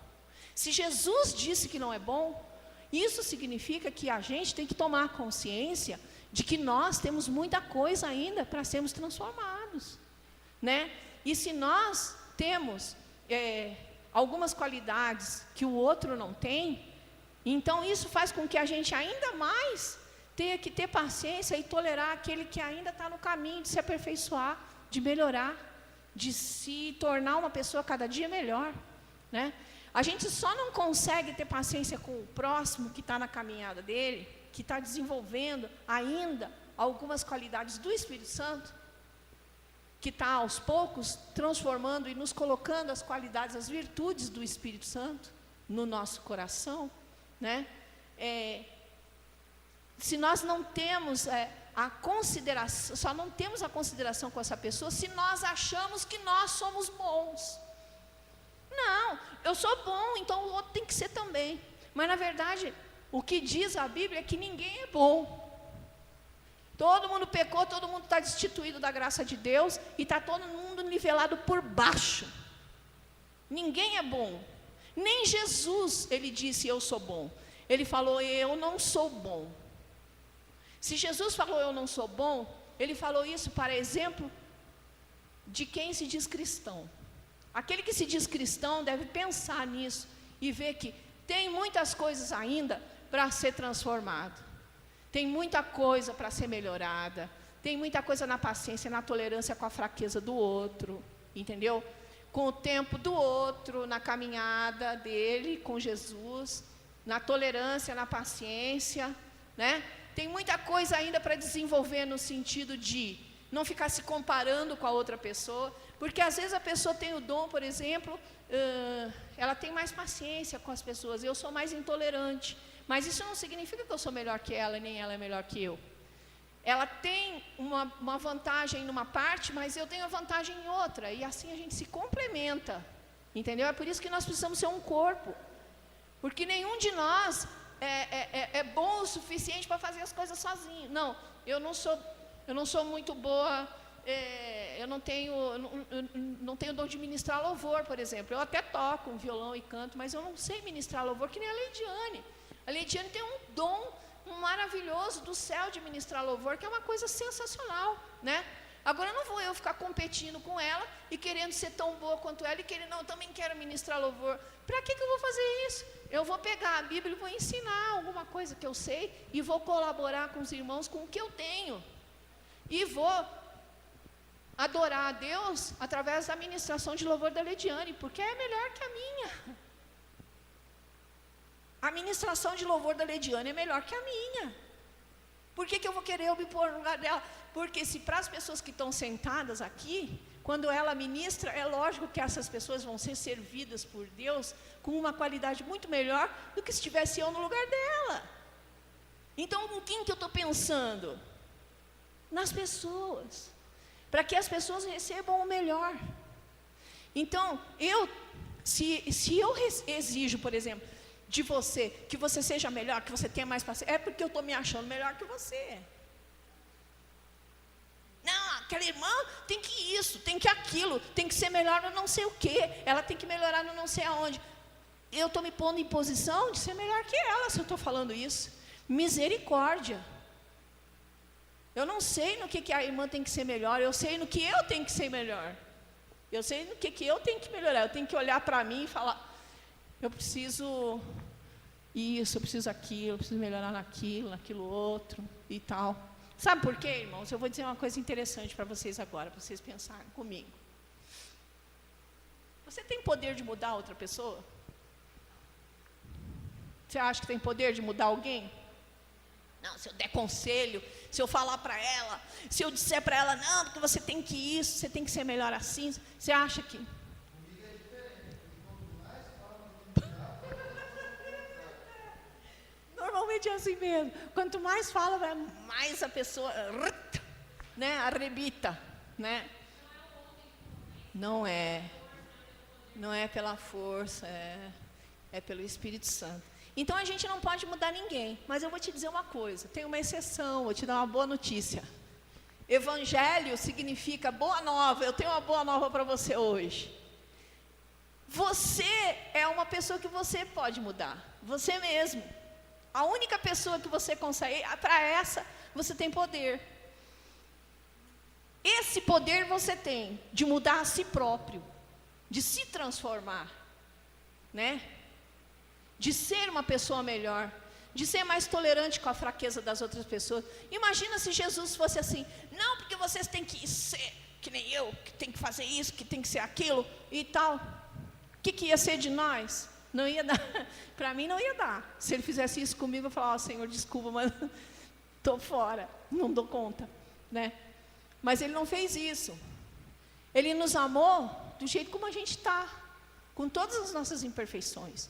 Se Jesus disse que não é bom, isso significa que a gente tem que tomar consciência de que nós temos muita coisa ainda para sermos transformados, né? E se nós temos algumas qualidades que o outro não tem, então isso faz com que a gente ainda mais tenha que ter paciência e tolerar aquele que ainda está no caminho de se aperfeiçoar, de melhorar, de se tornar uma pessoa cada dia melhor, né? A gente só não consegue ter paciência com o próximo que está na caminhada dele, que está desenvolvendo ainda algumas qualidades do Espírito Santo, que está aos poucos transformando e nos colocando as qualidades, as virtudes do Espírito Santo no nosso coração, né? Se nós não temos a consideração, só não temos a consideração com essa pessoa se nós achamos que nós somos bons. Não, eu sou bom, então o outro tem que ser também. Mas na verdade, o que diz a Bíblia é que ninguém é bom. Todo mundo pecou, todo mundo está destituído da graça de Deus e está todo mundo nivelado por baixo. Ninguém é bom. Nem Jesus, ele disse, eu sou bom. Ele falou, eu não sou bom. Se Jesus falou, eu não sou bom, ele falou isso para exemplo de quem se diz cristão. Aquele que se diz cristão deve pensar nisso e ver que tem muitas coisas ainda para ser transformado. Tem muita coisa para ser melhorada. Tem muita coisa na paciência, na tolerância com a fraqueza do outro, entendeu? Com o tempo do outro, na caminhada dele com Jesus, na tolerância, na paciência, né? Tem muita coisa ainda para desenvolver no sentido de não ficar se comparando com a outra pessoa, porque às vezes a pessoa tem o dom, por exemplo, ela tem mais paciência com as pessoas, eu sou mais intolerante, mas isso não significa que eu sou melhor que ela, nem ela é melhor que eu. Ela tem uma vantagem numa parte, mas eu tenho a vantagem em outra, e assim a gente se complementa, entendeu? É por isso que nós precisamos ser um corpo, porque nenhum de nós é bom o suficiente para fazer as coisas sozinho. Não, eu não sou muito boa, eu não tenho dom de ministrar louvor, por exemplo. Eu até toco um violão e canto, mas eu não sei ministrar louvor, que nem a Leidiane. A Leidiane tem um dom maravilhoso do céu de ministrar louvor, que é uma coisa sensacional, né? Agora não vou eu ficar competindo com ela e querendo ser tão boa quanto ela e querendo, não, eu também quero ministrar louvor. Para que eu vou fazer isso? Eu vou pegar a Bíblia e vou ensinar alguma coisa que eu sei e vou colaborar com os irmãos com o que eu tenho. E vou adorar a Deus através da ministração de louvor da Leidiane, porque é melhor que a minha. A ministração de louvor da Leidiane é melhor que a minha. Por que eu vou querer eu me pôr no lugar dela? Porque se para as pessoas que estão sentadas aqui, quando ela ministra, é lógico que essas pessoas vão ser servidas por Deus com uma qualidade muito melhor do que se estivesse eu no lugar dela. Então, com quem que eu estou pensando? Nas pessoas, para que as pessoas recebam o melhor. Então, se eu exijo, por exemplo, de você, que você seja melhor, que você tenha mais paciência, é porque eu estou me achando melhor que você. Não, aquela irmã tem que isso, tem que aquilo, tem que ser melhor no não sei o quê, ela tem que melhorar no não sei aonde. Eu estou me pondo em posição de ser melhor que ela, se eu estou falando isso. Misericórdia. Eu não sei no que a irmã tem que ser melhor, eu sei no que eu tenho que ser melhor. Eu sei no que eu tenho que melhorar, eu tenho que olhar para mim e falar, eu preciso isso, eu preciso aquilo, eu preciso melhorar naquilo outro e tal. Sabe por quê, irmãos? Eu vou dizer uma coisa interessante para vocês agora, para vocês pensarem comigo. Você tem poder de mudar outra pessoa? Você acha que tem poder de mudar alguém? Não, se eu der conselho, se eu falar para ela, se eu disser para ela, não, porque você tem que isso, você tem que ser melhor assim, você acha que... Normalmente é assim mesmo. Quanto mais fala, mais a pessoa, né, arrebita, né? Não é. Não é pela força, é pelo Espírito Santo. Então a gente não pode mudar ninguém. Mas eu vou te dizer uma coisa, tem uma exceção, vou te dar uma boa notícia. Evangelho significa boa nova. Eu tenho uma boa nova para você hoje. Você é uma pessoa que você pode mudar. Você mesmo. A única pessoa que você consegue, para essa, você tem poder. Esse poder você tem de mudar a si próprio, de se transformar, né? De ser uma pessoa melhor, de ser mais tolerante com a fraqueza das outras pessoas. Imagina se Jesus fosse assim: não, porque vocês têm que ser que nem eu, que tem que fazer isso, que tem que ser aquilo e tal. O que ia ser de nós? Não ia dar, para mim não ia dar. Se ele fizesse isso comigo, eu falava: Senhor, desculpa, mas estou fora, não dou conta, né? Mas ele não fez isso. Ele nos amou do jeito como a gente está, com todas as nossas imperfeições.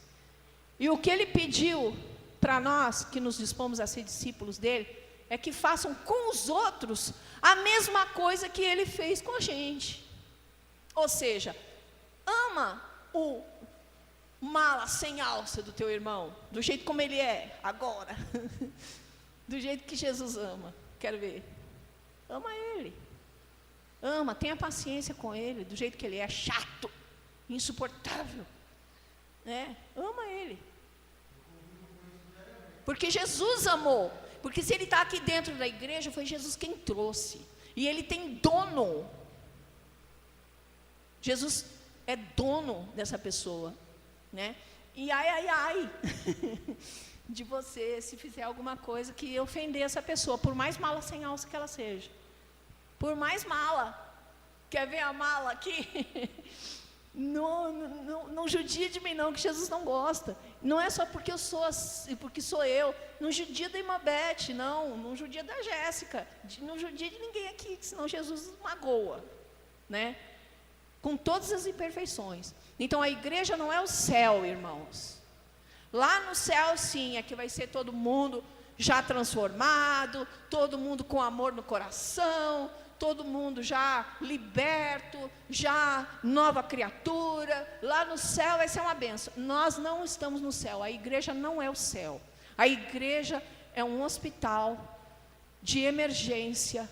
E o que ele pediu para nós, que nos dispomos a ser discípulos dele, é que façam com os outros a mesma coisa que ele fez com a gente. Ou seja, ama o mala sem alça do teu irmão, do jeito como ele é agora, do jeito que Jesus ama. Quero ver. Ama ele. Ama, tenha paciência com ele, do jeito que ele é chato, insuportável, né? Ama ele. Porque Jesus amou. Porque se ele está aqui dentro da igreja, foi Jesus quem trouxe. E ele tem dono. Jesus é dono dessa pessoa, né? E ai de você, se fizer alguma coisa que ofender essa pessoa, por mais mala sem alça que ela seja. Por mais mala. Quer ver a mala aqui? Não judia de mim não, que Jesus não gosta. Não é só porque eu sou assim, porque sou eu. Não judia da Imabete, não judia da Jéssica, não judia de ninguém aqui, senão Jesus magoa, né? Com todas as imperfeições. Então a igreja não é o céu, irmãos. Lá no céu sim, é que vai ser todo mundo já transformado, todo mundo com amor no coração, todo mundo já liberto, já nova criatura. Lá no céu vai ser uma bênção. Nós não estamos no céu, a igreja não é o céu. A igreja é um hospital de emergência,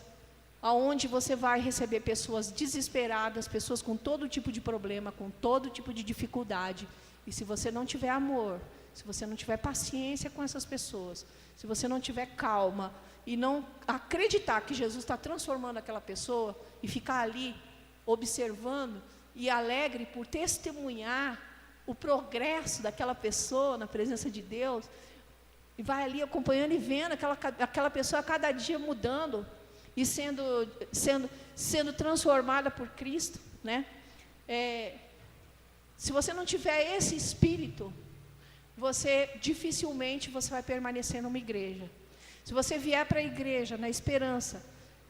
aonde você vai receber pessoas desesperadas, pessoas com todo tipo de problema, com todo tipo de dificuldade. E se você não tiver amor, se você não tiver paciência com essas pessoas, se você não tiver calma e não acreditar que Jesus está transformando aquela pessoa e ficar ali observando e alegre por testemunhar o progresso daquela pessoa na presença de Deus, e vai ali acompanhando e vendo aquela pessoa a cada dia mudando e sendo transformada por Cristo, né? Se você não tiver esse espírito, dificilmente você vai permanecer numa igreja. Se você vier para a igreja na esperança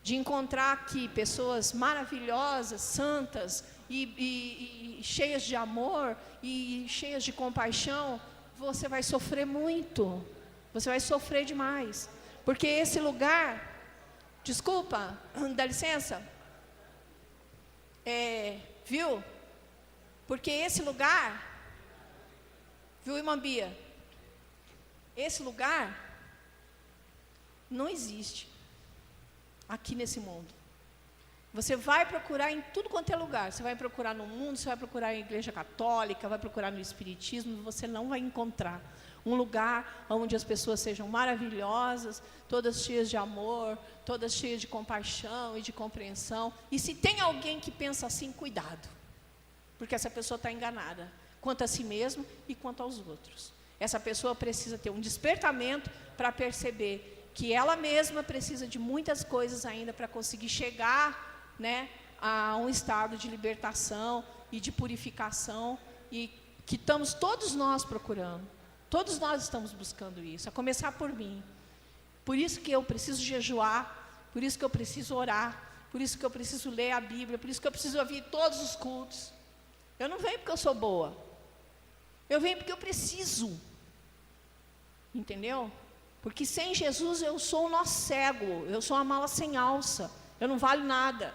de encontrar aqui pessoas maravilhosas, santas e cheias de amor e cheias de compaixão, você vai sofrer muito. Você vai sofrer demais. Porque esse lugar, desculpa, dá licença, viu? Porque esse lugar, viu, irmã Bia? Esse lugar não existe aqui nesse mundo. Você vai procurar em tudo quanto é lugar. Você vai procurar no mundo, você vai procurar em igreja católica, vai procurar no espiritismo, você não vai encontrar um lugar onde as pessoas sejam maravilhosas, todas cheias de amor, todas cheias de compaixão e de compreensão. E se tem alguém que pensa assim, cuidado, porque essa pessoa está enganada, quanto a si mesmo e quanto aos outros. Essa pessoa precisa ter um despertamento para perceber que ela mesma precisa de muitas coisas ainda para conseguir chegar, né, a um estado de libertação e de purificação, e que estamos todos nós procurando. Todos nós estamos buscando isso, a começar por mim. Por isso que eu preciso jejuar, por isso que eu preciso orar, por isso que eu preciso ler a Bíblia, por isso que eu preciso ouvir todos os cultos. Eu não venho porque eu sou boa, eu venho porque eu preciso. Entendeu? Porque sem Jesus eu sou um nó cego, eu sou uma mala sem alça, eu não valho nada.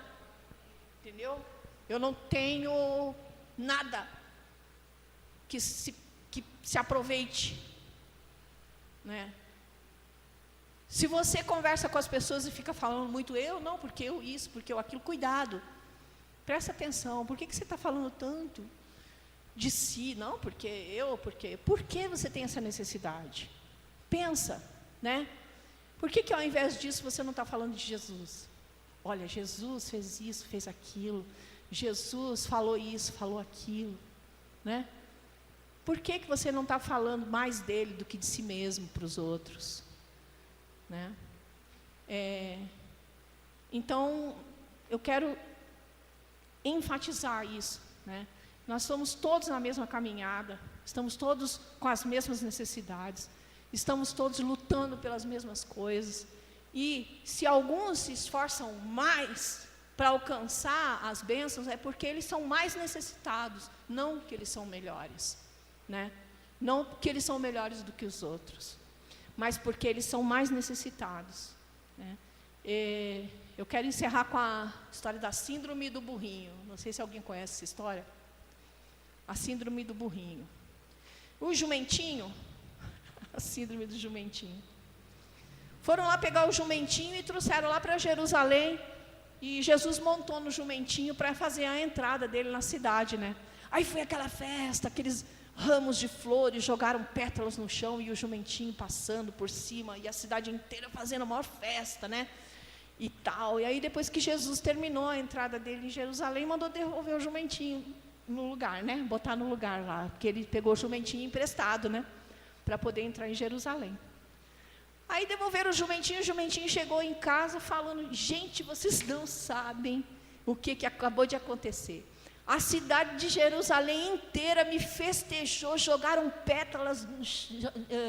Entendeu? Eu não tenho nada que se aproveite, né? Se você conversa com as pessoas e fica falando muito eu, não, porque eu isso, porque eu aquilo, cuidado. Presta atenção, por que você está falando tanto de si? Não, porque eu, porque... Por que você tem essa necessidade? Pensa, né? Por que ao invés disso você não está falando de Jesus? Olha, Jesus fez isso, fez aquilo. Jesus falou isso, falou aquilo, né? Por que você não está falando mais dele do que de si mesmo para os outros? Né? Então, eu quero enfatizar isso, né? Nós somos todos na mesma caminhada, estamos todos com as mesmas necessidades, estamos todos lutando pelas mesmas coisas, e se alguns se esforçam mais para alcançar as bênçãos, é porque eles são mais necessitados, não que eles são melhores, né? Não porque eles são melhores do que os outros, mas porque eles são mais necessitados, né? Eu quero encerrar com a história da síndrome do burrinho. Não sei se alguém conhece essa história. A síndrome do burrinho. O jumentinho, a síndrome do jumentinho. Foram lá pegar o jumentinho e trouxeram lá para Jerusalém. E Jesus montou no jumentinho para fazer a entrada dele na cidade, né? Aí foi aquela festa, aqueles ramos de flores, jogaram pétalas no chão e o jumentinho passando por cima e a cidade inteira fazendo a maior festa, né? E tal. E aí depois que Jesus terminou a entrada dele em Jerusalém, mandou devolver o jumentinho no lugar, né? Botar no lugar lá, porque ele pegou o jumentinho emprestado, né? Para poder entrar em Jerusalém. Aí devolveram o jumentinho chegou em casa falando, gente, vocês não sabem o que acabou de acontecer. A cidade de Jerusalém inteira me festejou, jogaram pétalas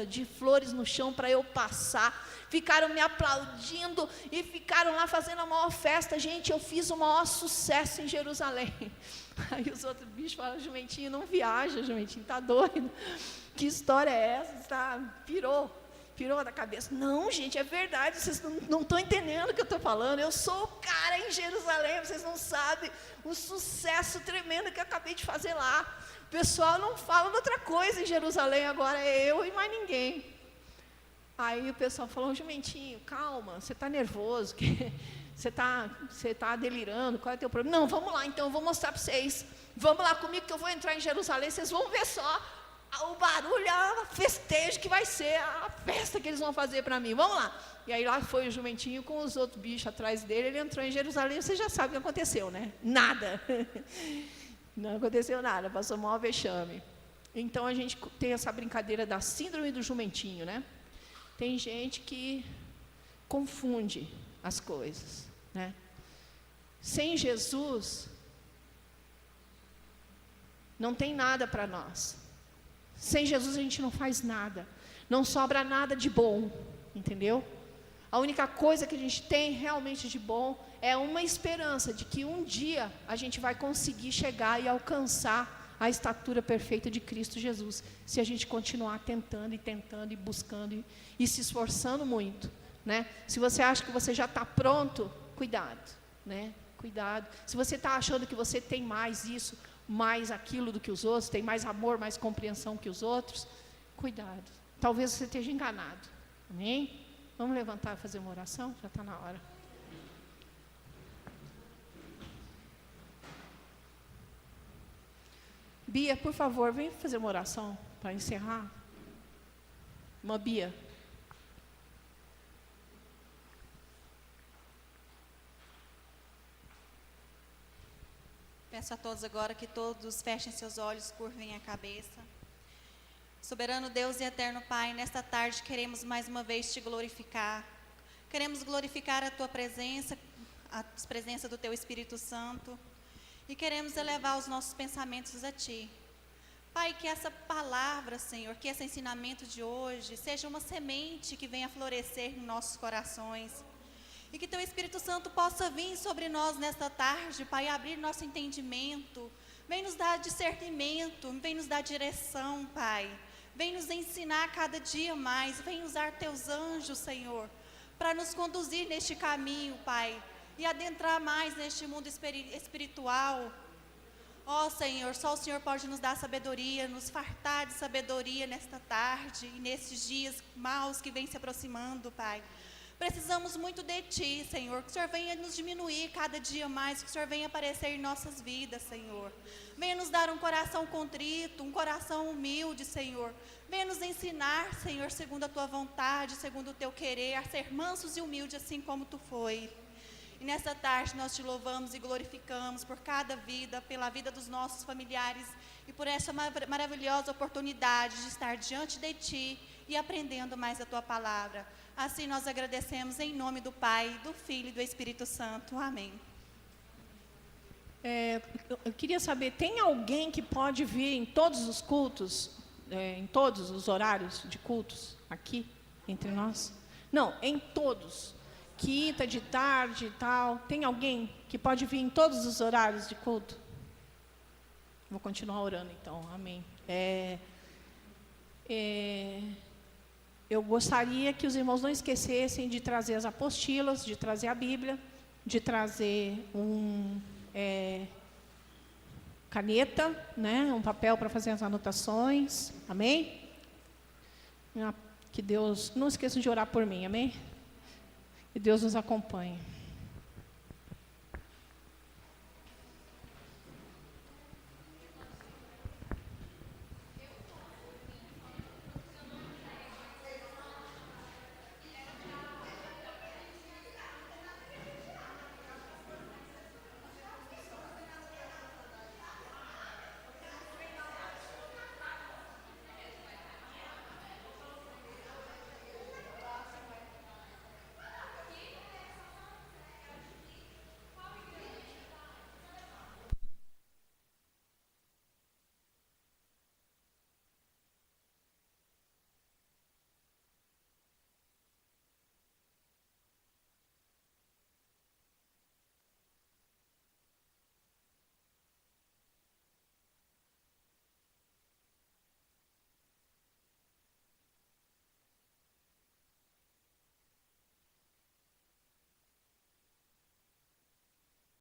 de flores no chão para eu passar, ficaram me aplaudindo e ficaram lá fazendo a maior festa. Gente, eu fiz o maior sucesso em Jerusalém. Aí os outros bichos falam, jumentinho não viaja, jumentinho está doido. Que história é essa? Pirou da cabeça. Não, gente, é verdade, vocês não estão entendendo o que eu estou falando. Eu sou o cara em Jerusalém, vocês não sabem o sucesso tremendo que eu acabei de fazer lá. O pessoal não fala de outra coisa em Jerusalém agora, é eu e mais ninguém. Aí o pessoal falou, jumentinho, calma, você está nervoso, você tá delirando, qual é o teu problema? Não, vamos lá então, eu vou mostrar para vocês. Vamos lá comigo que eu vou entrar em Jerusalém, vocês vão ver só. O barulho, a festejo que vai ser, a festa que eles vão fazer para mim, vamos lá. E aí lá foi o jumentinho com os outros bichos atrás dele, ele entrou em Jerusalém, você já sabe o que aconteceu, né? Nada. Não aconteceu nada, passou maior vexame. Então a gente tem essa brincadeira da síndrome do jumentinho, né? Tem gente que confunde as coisas, né? Sem Jesus, não tem nada para nós. Sem Jesus a gente não faz nada, não sobra nada de bom, entendeu? A única coisa que a gente tem realmente de bom é uma esperança de que um dia a gente vai conseguir chegar e alcançar a estatura perfeita de Cristo Jesus, se a gente continuar tentando e buscando e se esforçando muito, né? Se você acha que você já está pronto, cuidado, né? Cuidado. Se você está achando que você tem mais isso, mais aquilo do que os outros, tem mais amor, mais compreensão que os outros, cuidado, talvez você esteja enganado, amém? Vamos levantar e fazer uma oração? Já está na hora. Bia, por favor, vem fazer uma oração para encerrar. Uma Bia. Peço a todos agora que todos fechem seus olhos, curvem a cabeça. Soberano Deus e eterno Pai, nesta tarde queremos mais uma vez te glorificar. Queremos glorificar a tua presença, a presença do teu Espírito Santo. E queremos elevar os nossos pensamentos a ti. Pai, que essa palavra, Senhor, que esse ensinamento de hoje seja uma semente que venha florescer em nossos corações. E que teu Espírito Santo possa vir sobre nós nesta tarde, Pai, abrir nosso entendimento. Vem nos dar discernimento, vem nos dar direção, Pai. Vem nos ensinar cada dia mais, vem usar teus anjos, Senhor, para nos conduzir neste caminho, Pai. E adentrar mais neste mundo espiritual, Ó Senhor, só o Senhor pode nos dar sabedoria, nos fartar de sabedoria nesta tarde e nesses dias maus que vêm se aproximando, Pai. Precisamos muito de Ti, Senhor, que o Senhor venha nos diminuir cada dia mais, que o Senhor venha aparecer em nossas vidas, Senhor. Venha nos dar um coração contrito, um coração humilde, Senhor. Venha nos ensinar, Senhor, segundo a Tua vontade, segundo o Teu querer, a ser mansos e humildes assim como Tu foi. E nessa tarde nós Te louvamos e glorificamos por cada vida, pela vida dos nossos familiares e por essa maravilhosa oportunidade de estar diante de Ti e aprendendo mais a Tua palavra. Assim nós agradecemos em nome do Pai, do Filho e do Espírito Santo. Amém. Eu queria saber, tem alguém que pode vir em todos os cultos, em todos os horários de cultos aqui entre nós? Não, em todos. Quinta, de tarde e tal. Tem alguém que pode vir em todos os horários de culto? Vou continuar orando então, amém. Eu gostaria que os irmãos não esquecessem de trazer as apostilas, de trazer a Bíblia, de trazer caneta, né, um papel para fazer as anotações, amém? Que Deus, não esqueçam de orar por mim, amém? Que Deus nos acompanhe.